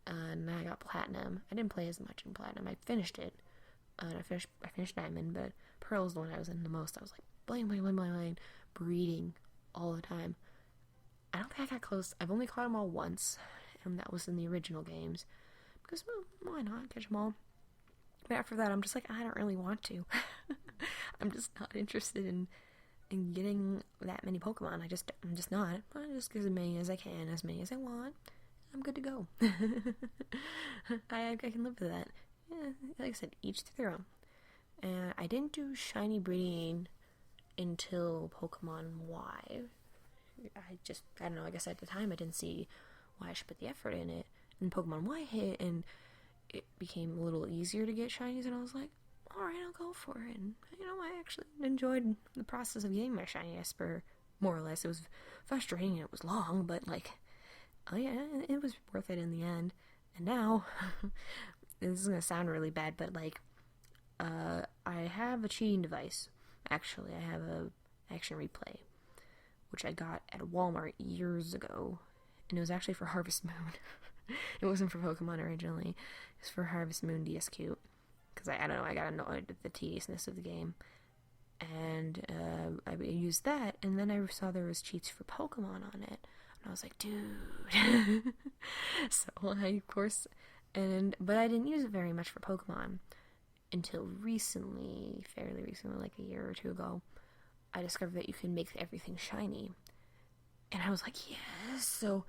and I got Platinum. I didn't play as much in Platinum. I finished it, and I finished Diamond, but Pearl's the one I was in the most. I was like, bling, breeding all the time. I don't think I got close. I've only caught them all once, and that was in the original games. Because, well, why not catch them all? But after that, I'm just like, I don't really want to. I'm just not interested in getting that many Pokemon. I'm just not. I just get as many as I can, as many as I want. I'm good to go. I can live with that. Yeah, like I said, each to their own. And I didn't do shiny breeding until Pokemon Y. I don't know, I guess at the time I didn't see why I should put the effort in it. And Pokemon Y hit, and it became a little easier to get shinies, and I was like, alright, I'll go for it. And, I actually enjoyed the process of getting my shiny Esper, more or less. It was frustrating, and it was long, but, oh yeah, it was worth it in the end. And now, this is gonna sound really bad, but, I have a cheating device. Actually, I have a Action Replay, which I got at Walmart years ago, and it was actually for Harvest Moon. It wasn't for Pokemon originally. It was for Harvest Moon DSQ. Because I don't know, I got annoyed with the tediousness of the game. And I used that, and then I saw there was cheats for Pokemon on it. And I was like, dude. So I, of course, but I didn't use it very much for Pokemon. Until recently, fairly recently, like a year or two ago, I discovered that you can make everything shiny. And I was like, yes! So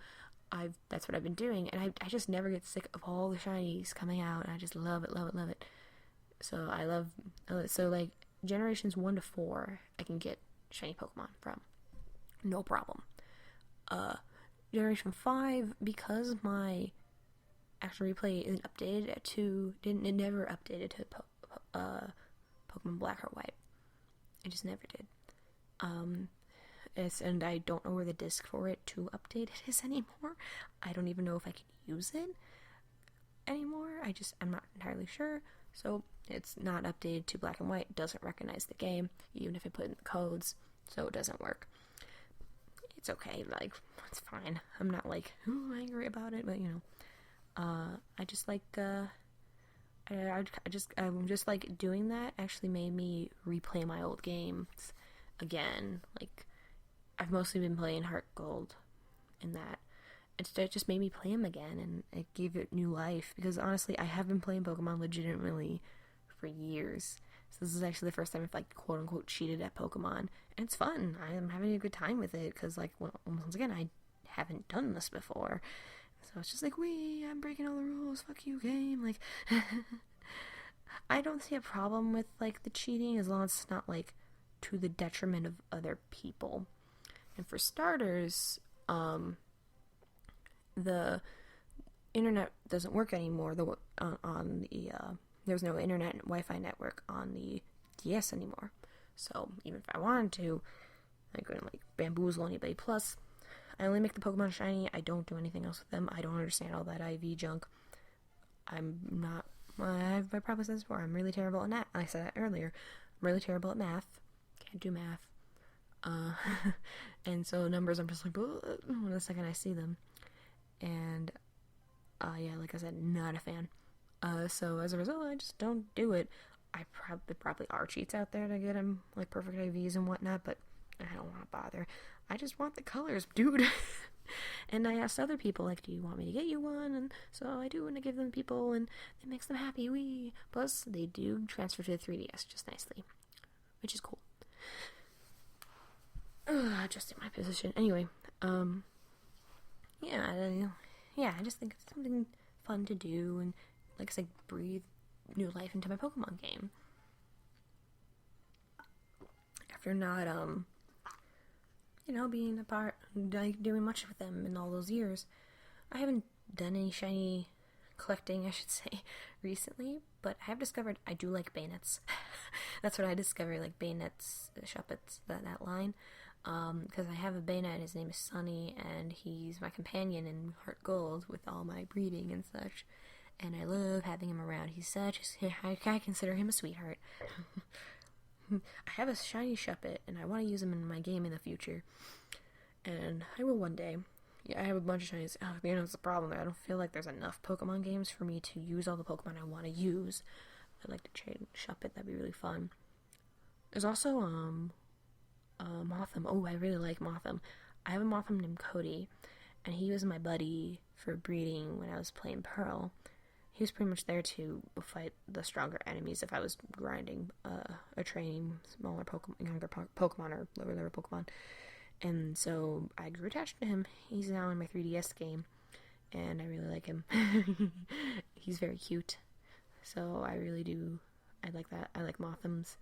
that's what I've been doing, and I just never get sick of all the shinies coming out, and I just love it, love it, love it. So like, generations 1 to 4, I can get shiny Pokemon from. No problem. Generation 5, because my Action Replay isn't updated it never updated to Pokemon Black or White. It just never did. And I don't know where the disc for it to update it is anymore. I don't even know if I can use it anymore. I'm not entirely sure. So it's not updated to black and white. It doesn't recognize the game, even if I put in the codes, so it doesn't work. It's okay, like, it's fine. I'm not, like, angry about it, but, I just, like, I'm just, like, doing that actually made me replay my old games again. Like, I've mostly been playing Heart Gold in that. It just made me play them again, and it gave it new life, because honestly, I have been playing Pokemon legitimately for years. So this is actually the first time I've, like, quote-unquote cheated at Pokemon, and it's fun. I am having a good time with it, because, like, once again, I haven't done this before. So it's just like, I'm breaking all the rules, fuck you, game. Like, I don't see a problem with, like, the cheating, as long as it's not, like, to the detriment of other people. And for starters, the internet doesn't work anymore on the there's no internet and Wi-Fi network on the DS anymore. So even if I wanted to, I couldn't, like, bamboozle anybody. Plus, I only make the Pokemon shiny. I don't do anything else with them. I don't understand all that IV junk. I probably said this before, I'm really terrible at math. I said that earlier. I'm really terrible at math. Can't do math. And so numbers, I'm just like, the second I see them. And, yeah, like I said, not a fan. So as a result, I just don't do it. There probably are cheats out there to get them, like, perfect IVs and whatnot, but I don't want to bother. I just want the colors, dude. And I asked other people, like, do you want me to get you one? And so I do, and I give them people, and it makes them happy, Plus, they do transfer to the 3DS just nicely, which is cool. Adjusting my position. Anyway, yeah, I just think it's something fun to do, and, like I said, breathe new life into my Pokemon game. After not, being a part, like, doing much with them in all those years, I haven't done any shiny collecting, I should say, recently, but I have discovered I do like Bayonets. That's what I discovered, like, Bayonets, Shuppets, that line. Because I have a Bayonet, his name is Sunny, and he's my companion in Heart Gold with all my breeding and such, and I love having him around. I consider him a sweetheart. I have a shiny Shuppet, and I want to use him in my game in the future, and I will one day. Yeah, I have a bunch of shinies. It's the problem. I don't feel like there's enough Pokemon games for me to use all the Pokemon I want to use. I'd like to trade Shuppet. That'd be really fun. There's also, Mothim. Oh, I really like Mothim. I have a Mothim named Cody, and he was my buddy for breeding when I was playing Pearl. He was pretty much there to fight the stronger enemies if I was grinding or training smaller Pokemon, younger Pokemon, or lower level Pokemon. And so I grew attached to him. He's now in my 3DS game, and I really like him. He's very cute. So I really do. I like that. I like Mothims.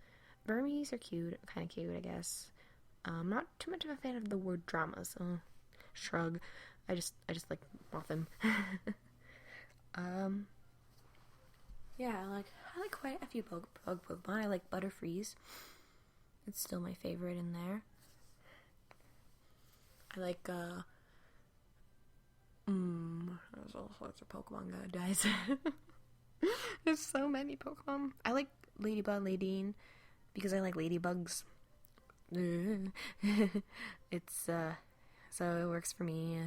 Burmese are cute. Kind of cute, I guess. Not too much of a fan of the word dramas. Shrug. I just like Mothim. Yeah, I like quite a few Pokemon. I like Butterfreeze. It's still my favorite in there. I like, there's all sorts of Pokemon, guys. There's so many Pokemon. I like Ladybug, Ladine, because I like ladybugs. It's, so it works for me.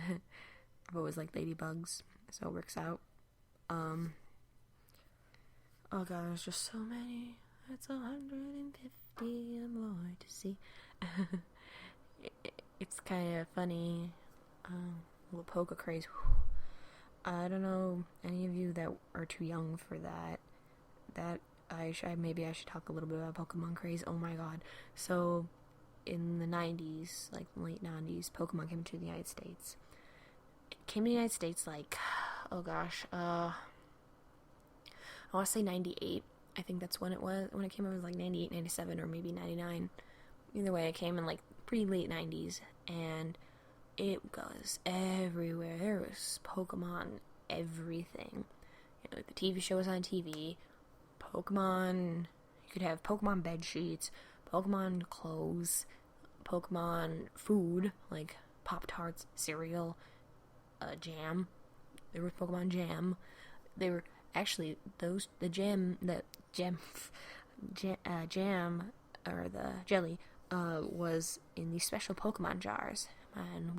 I've always liked ladybugs, so it works out. Oh god, there's just so many. It's 150 and more to see. It's kind of funny. Little Poke craze. I don't know any of you that are too young for that. Maybe I should talk a little bit about Pokemon craze. Oh my god. So, in the 90s, like late 90s, Pokemon came to the United States. It came to the United States like, oh gosh, I want to say 98. I think that's when it was. When it came, it was like 98, 97, or maybe 99. Either way, it came in like pretty late 90s, and it was everywhere. There was Pokemon everything. The TV show was on TV. Pokemon, you could have Pokemon bed sheets, Pokemon clothes, Pokemon food, like Pop-Tarts, cereal, jam. There was Pokemon jam. actually, jam, or the jelly, was in these special Pokemon jars, and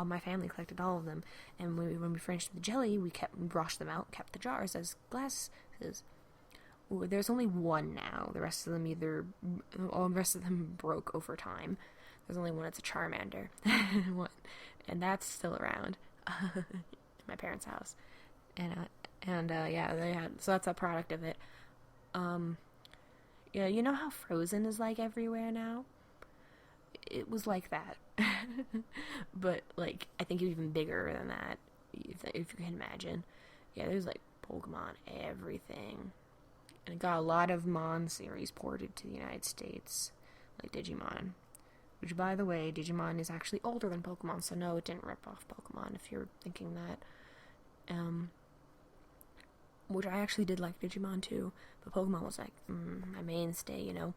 my family collected all of them. And when we finished the jelly, we washed them out, kept the jars as glasses. Ooh, there's only one now. The rest of them broke over time. There's only one. It's a Charmander, and that's still around in my parents' house. So that's a product of it. Yeah, you know how Frozen is like everywhere now? It was like that. But, like, I think even bigger than that, if you can imagine. Yeah, there's, like, Pokemon everything. And it got a lot of Mon series ported to the United States, like Digimon. Which, by the way, Digimon is actually older than Pokemon, so no, it didn't rip off Pokemon, if you're thinking that. Which I actually did like Digimon too, but Pokemon was like my mainstay, you know.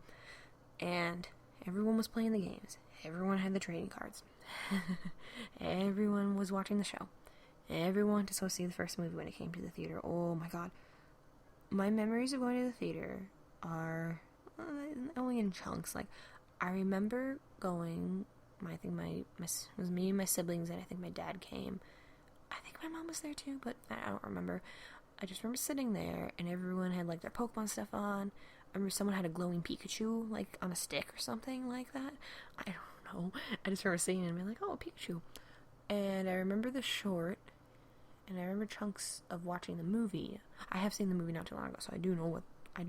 And everyone was playing the games. Everyone had the trading cards. Everyone was watching the show. Everyone wanted to go see the first movie when it came to the theater. Oh my god. My memories of going to the theater are only in chunks. Like, I remember going, I think it was me and my siblings, and I think my dad came. I think my mom was there too, but I don't remember. I just remember sitting there, and everyone had, like, their Pokemon stuff on. I remember someone had a glowing Pikachu, like, on a stick or something like that. I don't know. I just remember seeing it and being like, oh, Pikachu. And I remember the short, and I remember chunks of watching the movie. I have seen the movie not too long ago, so I do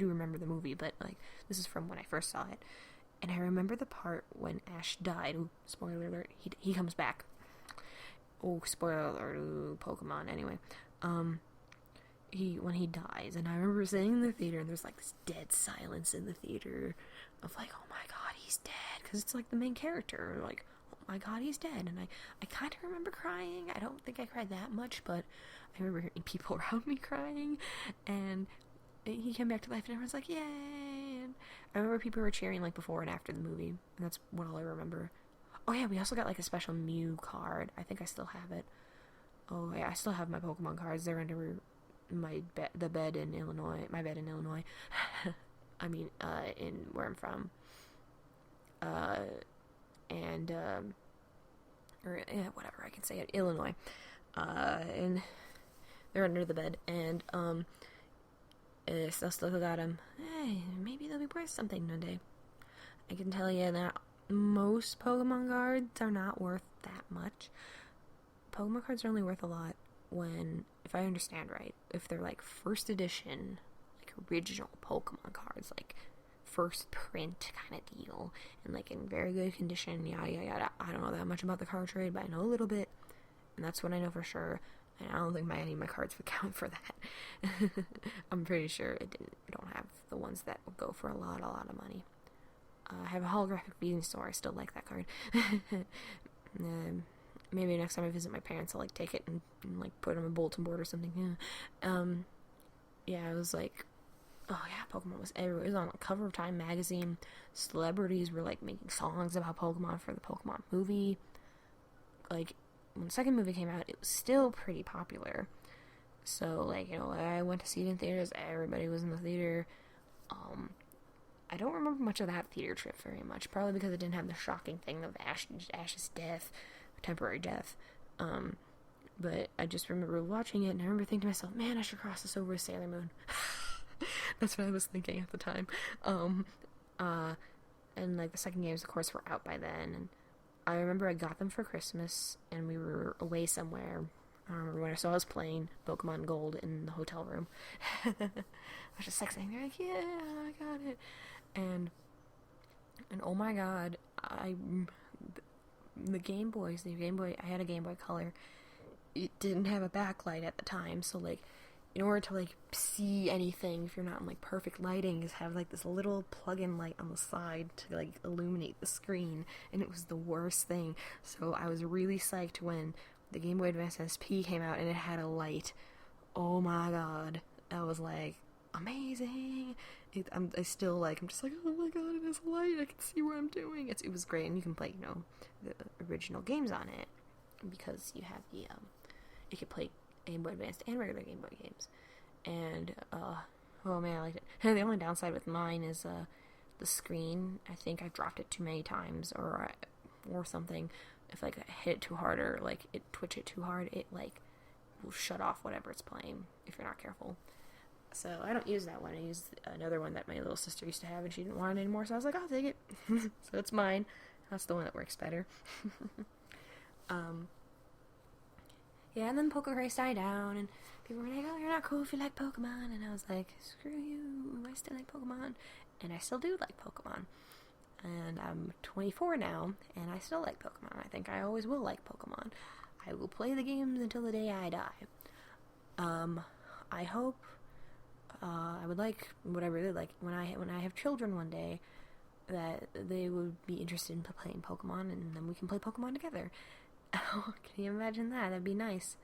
remember the movie, but, like, this is from when I first saw it. And I remember the part when Ash died. Ooh, spoiler alert, he comes back. Oh, spoiler alert, ooh, Pokemon, anyway. When he dies, and I remember sitting in the theater, and there's, like, this dead silence in the theater of, like, oh my god, he's dead, because it's, like, the main character, like, oh my god, he's dead. And I kind of remember crying. I don't think I cried that much, but I remember hearing people around me crying, and he came back to life, and everyone's like, yay. And I remember people were cheering, like, before and after the movie, and that's what all I remember. Oh yeah, we also got, like, a special Mew card. I think I still have it. Oh yeah, I still have my Pokemon cards. They're under my bed in Illinois. I mean, in where I'm from. Whatever, I can say it, Illinois. And they're under the bed, and, I still got them. Hey, maybe they'll be worth something one day. I can tell you that most Pokemon cards are not worth that much. Pokemon cards are only worth a lot if I understand right, if they're, like, first edition, like, original Pokemon cards, like, first print kind of deal, and, like, in very good condition, yada yada yada. I don't know that much about the card trade, but I know a little bit, and that's what I know for sure. And I don't think any of my cards would count for that. I'm pretty sure don't have the ones that would go for a lot of money. I have a holographic Venusaur. I still like that card. Maybe next time I visit my parents, I'll, like, take it and like, put it on a bulletin board or something. Yeah, it was like, oh yeah, Pokemon was everywhere. It was on the cover of Time magazine. Celebrities were, like, making songs about Pokemon for the Pokemon movie. Like, when the second movie came out, it was still pretty popular. So, like, you know, I went to see it in theaters. Everybody was in the theater. I don't remember much of that theater trip very much. Probably because it didn't have the shocking thing of Ash's death, temporary death. But I just remember watching it, and I remember thinking to myself, man, I should cross this over with Sailor Moon. That's what I was thinking at the time. And, like, the second games, of course, were out by then, and I remember I got them for Christmas, and we were away somewhere. I don't remember when, so I was playing Pokemon Gold in the hotel room. I was just, like, saying, like, yeah, I got it. And oh my god, the Game Boy, I had a Game Boy Color. It didn't have a backlight at the time, so, like, in order to, like, see anything, if you're not in, like, perfect lighting, is have, like, this little plug-in light on the side to, like, illuminate the screen, and it was the worst thing. So I was really psyched when the Game Boy Advance SP came out and it had a light. Oh my god, that was, like, amazing. I'm just like, oh my god, it has a light, I can see what I'm doing. It was great, and you can play, you know, the original games on it, because you have the, you can play Game Boy Advance and regular Game Boy games. and oh man, I liked it. The only downside with mine is the screen. I think I've dropped it too many times, or something. If like I hit it too hard, or like it twitch it too hard, it like will shut off whatever it's playing if you're not careful. So I don't use that one. I use another one that my little sister used to have, and she didn't want it anymore. So I was like, I'll take it. So it's mine. That's the one that works better. Yeah, and then Pokérace died down, and people were like, oh, you're not cool if you like Pokemon. And I was like, screw you, I still like Pokemon. And I still do like Pokemon. And I'm 24 now, and I still like Pokemon. I think I always will like Pokemon. I will play the games until the day I die. I hope, I would like, what I really like, when I have children one day, that they would be interested in playing Pokemon, and then we can play Pokemon together. Can you imagine that? That'd be nice.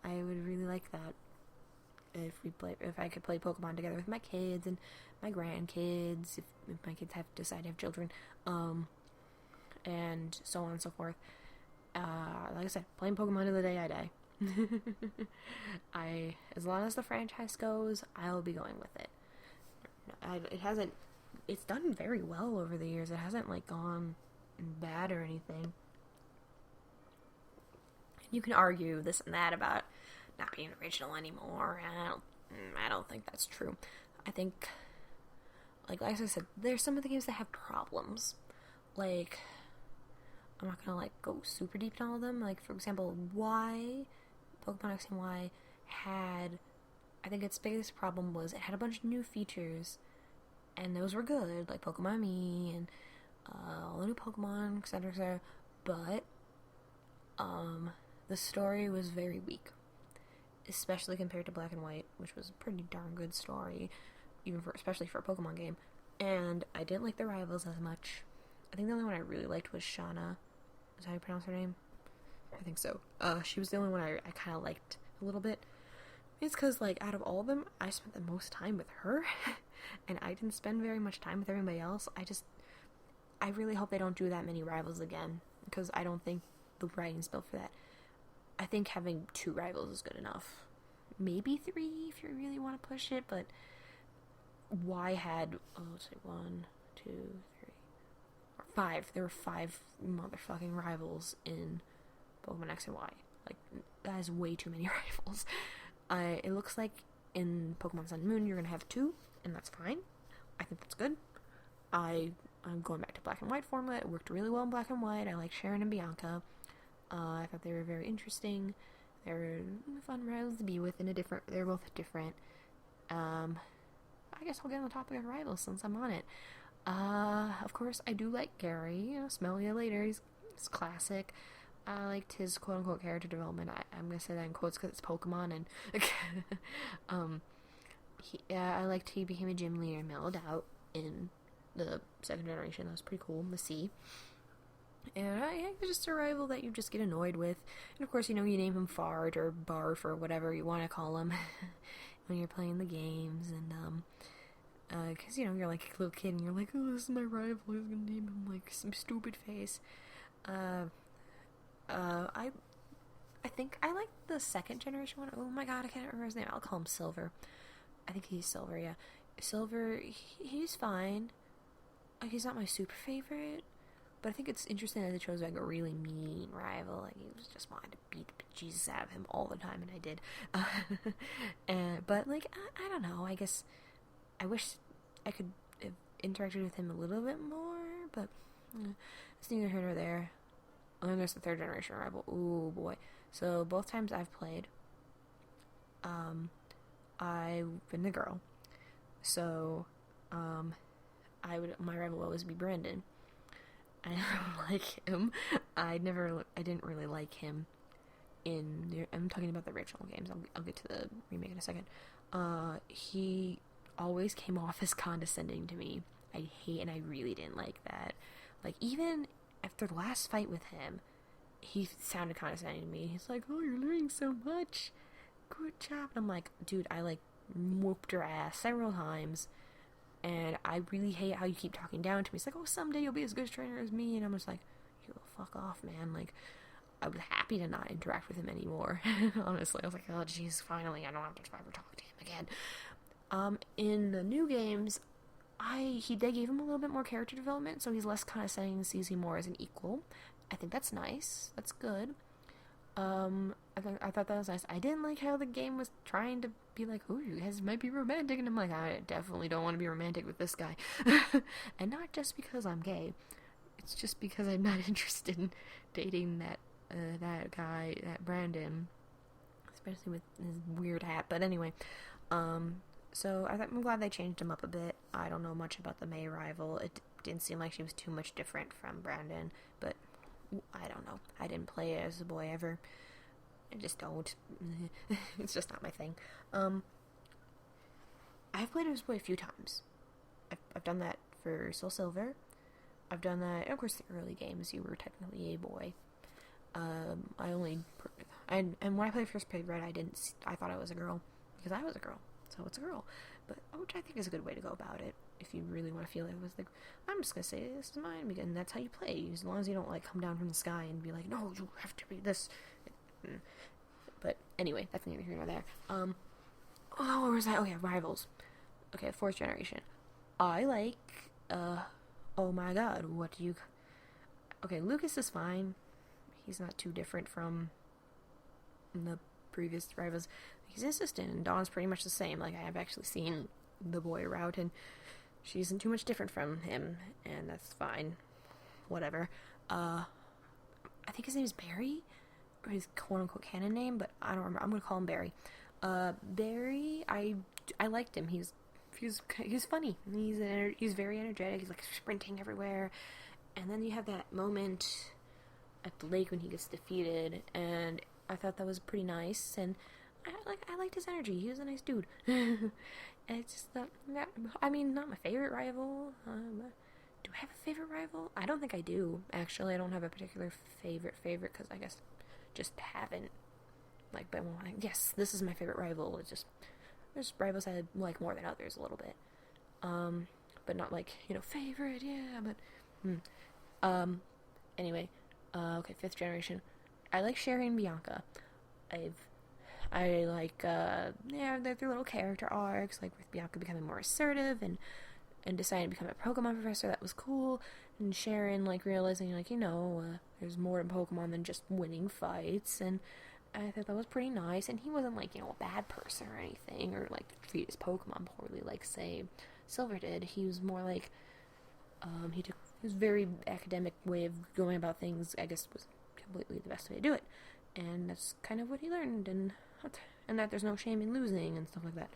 I would really like that. If I could play Pokemon together with my kids and my grandkids, if my kids decide to have children, and so on and so forth. Like I said, playing Pokemon to the day I die. As long as the franchise goes, I'll be going with it. It's done very well over the years. It hasn't like gone bad or anything. You can argue this and that about not being original anymore, and I don't think that's true. I think, like I said, there's some of the games that have problems. Like, I'm not gonna like go super deep in all of them. Like, for example, Pokemon X and Y had, I think its biggest problem was it had a bunch of new features, and those were good, like Pokemon Me and all the new Pokemon, etc., etc. But the story was very weak, especially compared to Black and White, which was a pretty darn good story, especially for a Pokemon game. And I didn't like the rivals as much. I think the only one I really liked was Shauna. Is that how you pronounce her name? I think so. She was the only one I kind of liked a little bit. It's because, like, out of all of them, I spent the most time with her, and I didn't spend very much time with everybody else. I really hope they don't do that many rivals again, because I don't think the writing's built for that. I think having 2 rivals is good enough. Maybe 3 if you really want to push it, but Y had, let's say 1, 2, 3, 4, 5. There were 5 motherfucking rivals in Pokemon X and Y. Like, that is way too many rivals. It looks like in Pokemon Sun and Moon you're gonna have 2, and that's fine. I think that's good. I'm going back to Black and White formula. It worked really well in Black and White. I like Sharon and Bianca. I thought they were very interesting. They were fun rivals to be with. They're both different. I guess I'll get on the topic of rivals since I'm on it. Of course, I do like Gary. Smell you later. He's classic. I liked his quote-unquote character development. I'm gonna say that in quotes because it's Pokemon, and I liked he became a gym leader and mellowed out in the second generation. That was pretty cool to see. And it was just a rival that you just get annoyed with. And of course, you name him Fart or Barf or whatever you want to call him when you're playing the games. And, because, you're like a little kid and you're like, oh, this is my rival. He's gonna name him, like, some stupid face. I think I like the second generation one. Oh my god, I can't remember his name. I'll call him Silver. I think he's Silver, yeah. Silver, he's fine. He's not my super favorite. But I think it's interesting that they chose like a really mean rival. Like, he was just wanted to beat the bejesus out of him all the time, and I did. But like, I don't know. I guess I wish I could have interacted with him a little bit more. But it's neither here nor there. And then there's the third generation rival. Ooh boy. So both times I've played, I've been the girl. So my rival will always be Brandon. I don't like him. I didn't really like him I'm talking about the original games. I'll get to the remake in a second. He always came off as condescending to me. And I really didn't like that. Like, even after the last fight with him, he sounded condescending to me. He's like, oh, you're learning so much. Good job. And I'm like, dude, I like whooped your ass several times. And I really hate how you keep talking down to me. It's like, oh, someday you'll be as good a trainer as me. And I'm just like, you fuck off, man. Like, I was happy to not interact with him anymore. Honestly, I was like, oh, jeez, finally, I don't have to ever talk to him again. In the new games, they gave him a little bit more character development, so he's less condescending, sees him more as an equal. I think that's nice. That's good. I thought that was nice. I didn't like how the game was trying to be like, oh, you guys might be romantic, and I'm like, I definitely don't want to be romantic with this guy. And not just because I'm gay. It's just because I'm not interested in dating that guy, that Brandon, especially with his weird hat. But anyway, so I'm glad they changed him up a bit. I don't know much about the May rival. It didn't seem like she was too much different from Brandon, but I don't know. I didn't play it as a boy ever. I just don't. It's just not my thing. I've played as a boy a few times. I've done that for Soul Silver. I've done that, of course, the early games. You were technically a boy. And when I first played Red, I thought I was a girl because I was a girl. So it's a girl, but which I think is a good way to go about it. If you really want to feel it was I'm just gonna say this is mine, and that's how you play. As long as you don't like come down from the sky and be like, no, you have to be this. But anyway, that's neither here nor there. What was that? Oh yeah, rivals. Okay, 4th generation. I like. Oh my God, what do you? Okay, Lucas is fine. He's not too different from the previous rivals. He's an assistant, and Dawn's pretty much the same. Like, I have actually seen the boy route, and she isn't too much different from him, and that's fine. Whatever. I think his name is Barry, or his quote-unquote canon name, but I don't remember. I'm gonna call him Barry. Barry, I liked him. He's funny. He's very energetic. He's like sprinting everywhere, and then you have that moment at the lake when he gets defeated, and I thought that was pretty nice, and I liked his energy. He was a nice dude. And it's just not my favorite rival. Do I have a favorite rival? I don't think I do. Actually, I don't have a particular favorite because I guess just haven't yes, this is my favorite rival. It's just there's rivals I like more than others a little bit. But not like, favorite, yeah, but anyway, okay, 5th generation. I like Sherry and Bianca. I like, their little character arcs, like with Bianca becoming more assertive and deciding to become a Pokemon professor. That was cool. And Sharon, realizing, there's more in Pokemon than just winning fights. And I thought that was pretty nice. And he wasn't, a bad person or anything, or, treat his Pokemon poorly, say, Silver did. He was more his very academic way of going about things, I guess, was completely the best way to do it. And that's kind of what he learned, and that there's no shame in losing and stuff like that.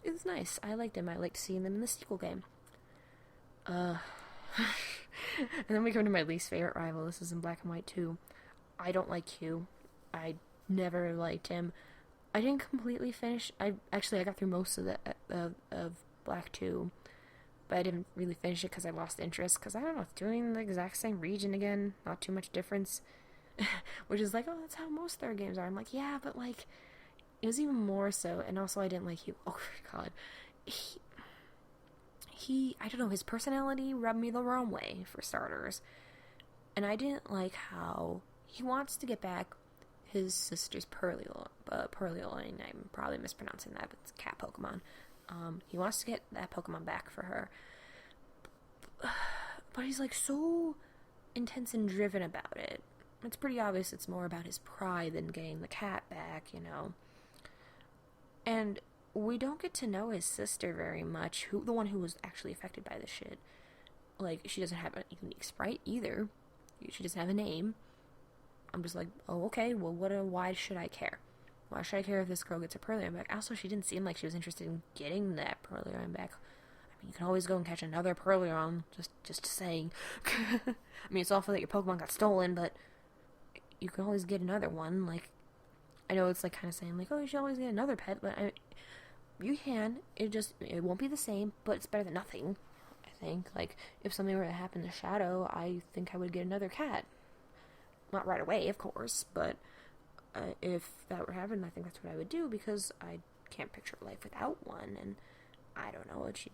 It's nice. I liked him. I liked seeing them in the sequel game. And then we come to my least favorite rival. This is in Black and White 2. I don't like Hugh. I never liked him. I didn't completely finish. I got through most of of Black 2, but I didn't really finish it because I lost interest. Because I don't know, it's doing the exact same region again. Not too much difference. Which is that's how most third games are. I'm like, yeah, but it was even more so. And also, I didn't like Hugh. Oh God, he I don't know, his personality rubbed me the wrong way, for starters. And I didn't like how he wants to get back his sister's Purrloin, I'm probably mispronouncing that, but it's a cat Pokemon. He wants to get that Pokemon back for her. But he's so intense and driven about it. It's pretty obvious it's more about his pride than getting the cat back, And we don't get to know his sister very much, the one who was actually affected by this shit. She doesn't have a unique sprite either. She doesn't have a name. I'm just oh, okay, well, why should I care? Why should I care if this girl gets a Purrloin back? Also, she didn't seem like she was interested in getting that Purrloin back. You can always go and catch another Purrloin, just saying. It's awful that your Pokemon got stolen, but you can always get another one. I know it's kind of saying oh, you should always get another pet, but you can. It won't be the same, but it's better than nothing. I think if something were to happen to Shadow, I think I would get another cat. Not right away, of course, but if that were to happen, I think that's what I would do, because I can't picture life without one. And I don't know, she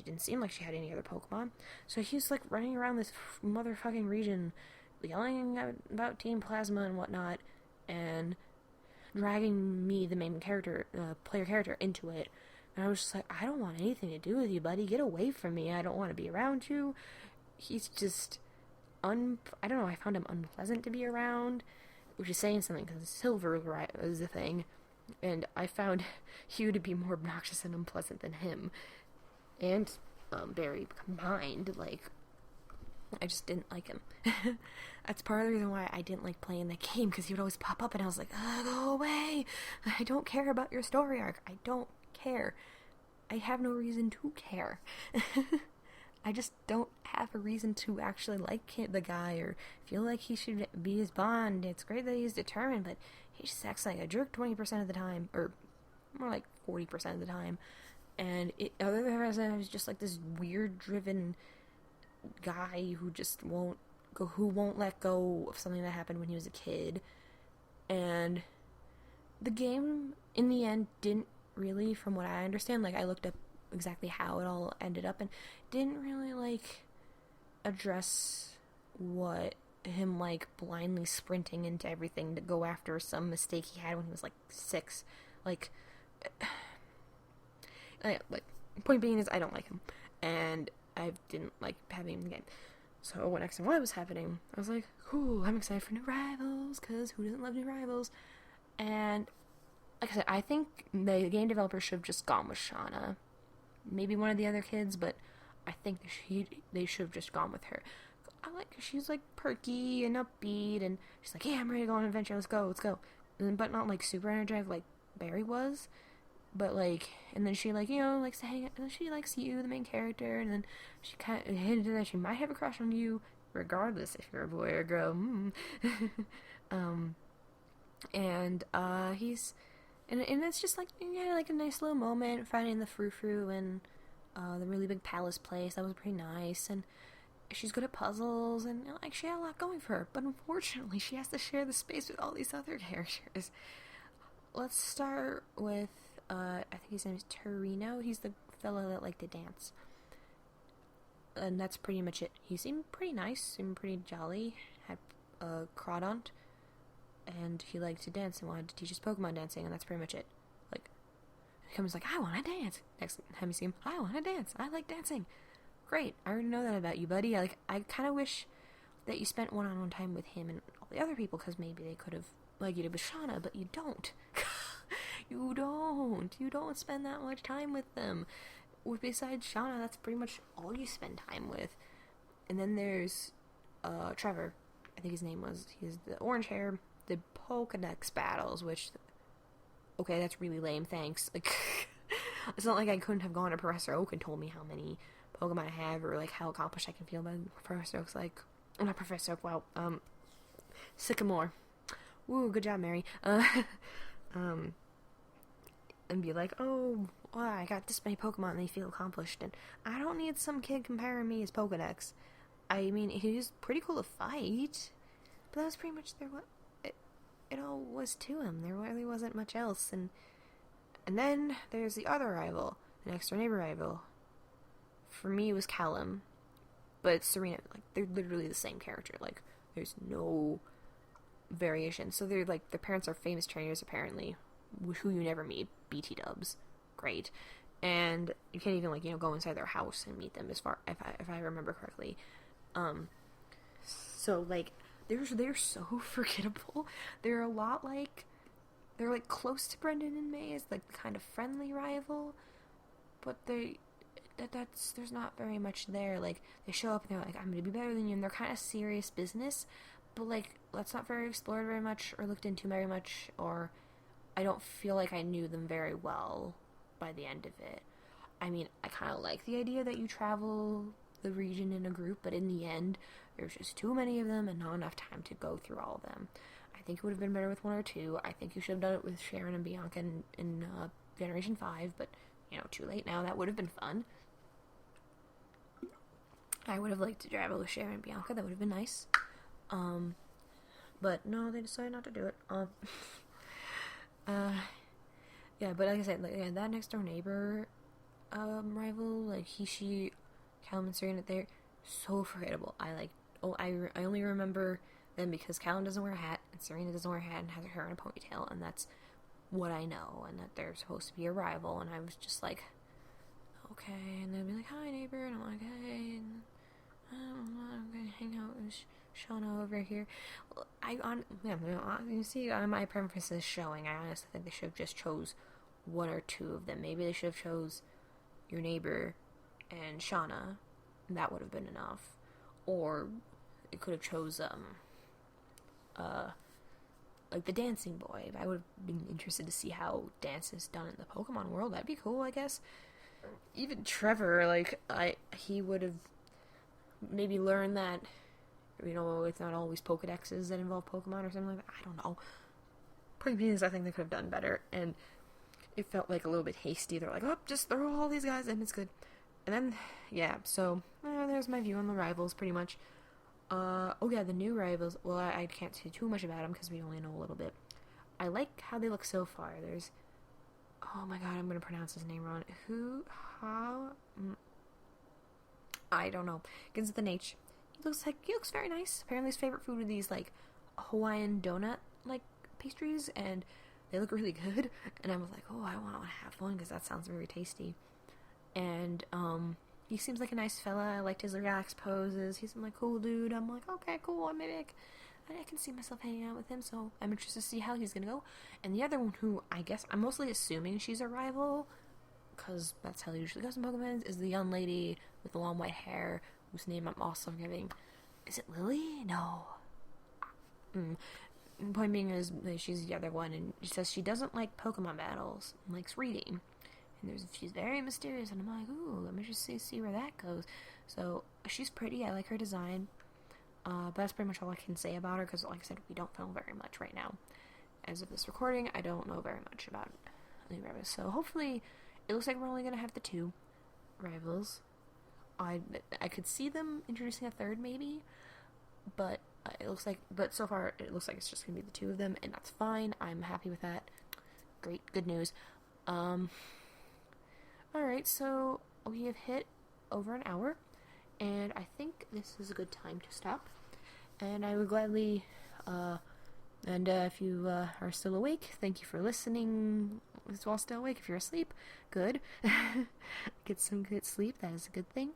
didn't seem like she had any other Pokemon. So he's running around this motherfucking region, yelling about Team Plasma and whatnot, and dragging me, the main character, player character, into it. And I was just like, I don't want anything to do with you, buddy. Get away from me. I don't want to be around you. He's just I don't know. I found him unpleasant to be around, which is saying something because Silver is the thing, and I found Hugh to be more obnoxious and unpleasant than him, and Barry combined. Like, I just didn't like him. That's part of the reason why I didn't like playing the game, because he would always pop up and I was like, go away. I don't care about your story arc. I don't care. I have no reason to care. I just don't have a reason to actually like the guy or feel like he should be his Bond. It's great that he's determined, but he just acts like a jerk 20% of the time, or more like 40% of the time. And other than that, it was just like this weird driven guy who just won't let go of something that happened when he was a kid. And the game in the end didn't really, from what I understand, like I looked up exactly how it all ended up and didn't really like address what him like blindly sprinting into everything to go after some mistake he had when he was like 6. Like point being is I don't like him, and I didn't like having him in the game. So when X and Y was happening, I was like, cool, I'm excited for new rivals, because who doesn't love new rivals? And like I said, I think the game developer should have just gone with Shauna. Maybe one of the other kids, but I think they should have just gone with her. She's like perky and upbeat, and she's like, yeah, I'm ready to go on an adventure, let's go. But not like super energetic like Barry was. But like, and then she like, likes to hang out, and then she likes you, the main character, and then she kind of hinted that she might have a crush on you, regardless if you're a boy or a girl. And he's, and it's just like, like a nice little moment, finding the frou-frou and the really big palace place. That was pretty nice, and she's good at puzzles, and like she had a lot going for her, but unfortunately she has to share the space with all these other characters. Let's start with I think his name is Torino. He's the fellow that liked to dance. And that's pretty much it. He seemed pretty nice, seemed pretty jolly, had a Crawdaunt, and he liked to dance and wanted to teach us Pokemon dancing, and that's pretty much it. Like, he comes like, I want to dance. Next time you see him, I want to dance. I like dancing. Great, I already know that about you, buddy. I kind of wish that you spent one-on-one time with him and all the other people, because maybe they could have, like you did with Shauna, but you don't. You don't spend that much time with them. Besides Shauna, that's pretty much all you spend time with. And then there's Trevor, I think his name was. He's the orange hair, the Pokedex battles, which, okay, that's really lame, thanks. Like, it's not like I couldn't have gone to Professor Oak and told me how many Pokemon I have, or like how accomplished I can feel by Professor Oak's like, not Professor Oak, wow, Sycamore. Woo, good job, Mary. And be like, oh, wow, I got this many Pokemon, and they feel accomplished, and I don't need some kid comparing me as Pokedex. I mean, he was pretty cool to fight, but that was pretty much it all was to him. There really wasn't much else, and then there's the other rival, the next door neighbor rival. For me, it was Callum, but it's Serena. Like, they're literally the same character. Like, there's no variation. So they're like, their parents are famous trainers, apparently, who you never meet. BT dubs. Great. And you can't even, like, go inside their house and meet them, if I remember correctly. So, like, they're so forgettable. They're a lot like, they're like close to Brendan and May as like the kind of friendly rival, but there's not very much there. Like, they show up and they're like, I'm gonna be better than you, and they're kind of serious business, but like, that's not very explored very much or looked into very much, or I don't feel like I knew them very well by the end of it. I mean, I kind of like the idea that you travel the region in a group, but in the end, there's just too many of them and not enough time to go through all of them. I think it would have been better with one or two. I think you should have done it with Sharon and Bianca in Generation 5, but, too late now. That would have been fun. I would have liked to travel with Sharon and Bianca. That would have been nice. But no, they decided not to do it. Yeah, but like I said, that next door neighbor rival, like she, Callum and Serena, they're so forgettable. I only remember them because Callum doesn't wear a hat and Serena doesn't wear a hat and has her hair in a ponytail, and that's what I know, and that they're supposed to be a rival, and I was just like, okay, and they'd be like, hi neighbor, and I'm like, hey, and I'm gonna hang out with Shauna over here. Well, you see, my preference is showing. I honestly think they should have just chose one or two of them. Maybe they should have chose your neighbor and Shauna, and that would have been enough. Or it could have chose like the dancing boy. I would have been interested to see how dance is done in the Pokemon world. That'd be cool, I guess. Even Trevor, like he would have maybe learned that, it's not always Pokedexes that involve Pokemon or something like that. I don't know. Point being is, I think they could have done better, and it felt like a little bit hasty. They're like, oh, just throw all these guys in, it's good. And then, yeah, so there's my view on the rivals, pretty much. Oh yeah, the new rivals. Well, I can't say too much about them because we only know a little bit. I like how they look so far. There's, oh my god, I'm gonna pronounce his name wrong. I don't know. Begins with an H. He looks very nice. Apparently his favorite food are these, like, Hawaiian donut, like, pastries, and they look really good. And I was like, oh, I want to have one, because that sounds very tasty. And, he seems like a nice fella. I liked his relaxed poses. He seemed like a cool dude. I'm like, okay, cool, maybe I can see myself hanging out with him, so I'm interested to see how he's gonna go. And the other one, who I guess I'm mostly assuming she's a rival, because that's how it usually goes in Pokemon, is the young lady with the long white hair, whose name I'm also forgetting. Is it Lily? No. Point being is she's the other one, and she says she doesn't like Pokemon battles, and likes reading. And she's very mysterious, and I'm like, ooh, I'm interested to see where that goes. So, she's pretty, I like her design. But that's pretty much all I can say about her, because like I said, we don't know very much right now. As of this recording, I don't know very much about the rivals. So hopefully, it looks like we're only going to have the two rivals. I could see them introducing a third, maybe, but but so far it looks like it's just going to be the two of them, and that's fine. I'm happy with that. Great, good news. Alright, so we have hit over an hour, and I think this is a good time to stop. And I would gladly, if you are still awake, thank you for listening while still awake. If you're asleep, good. Get some good sleep, that is a good thing.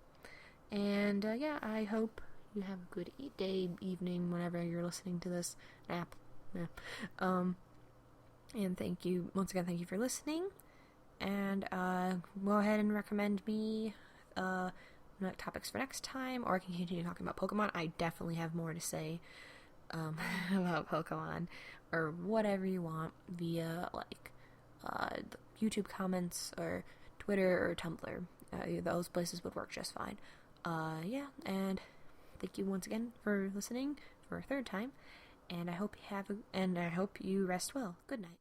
And, I hope you have a good day, evening, whenever you're listening to this app. Yeah. And once again, thank you for listening. And go ahead and recommend me topics for next time, or I can continue talking about Pokemon. I definitely have more to say about Pokemon, or whatever you want, via YouTube comments, or Twitter, or Tumblr. Those places would work just fine. And thank you once again for listening for a third time, and I hope you rest well. Good night.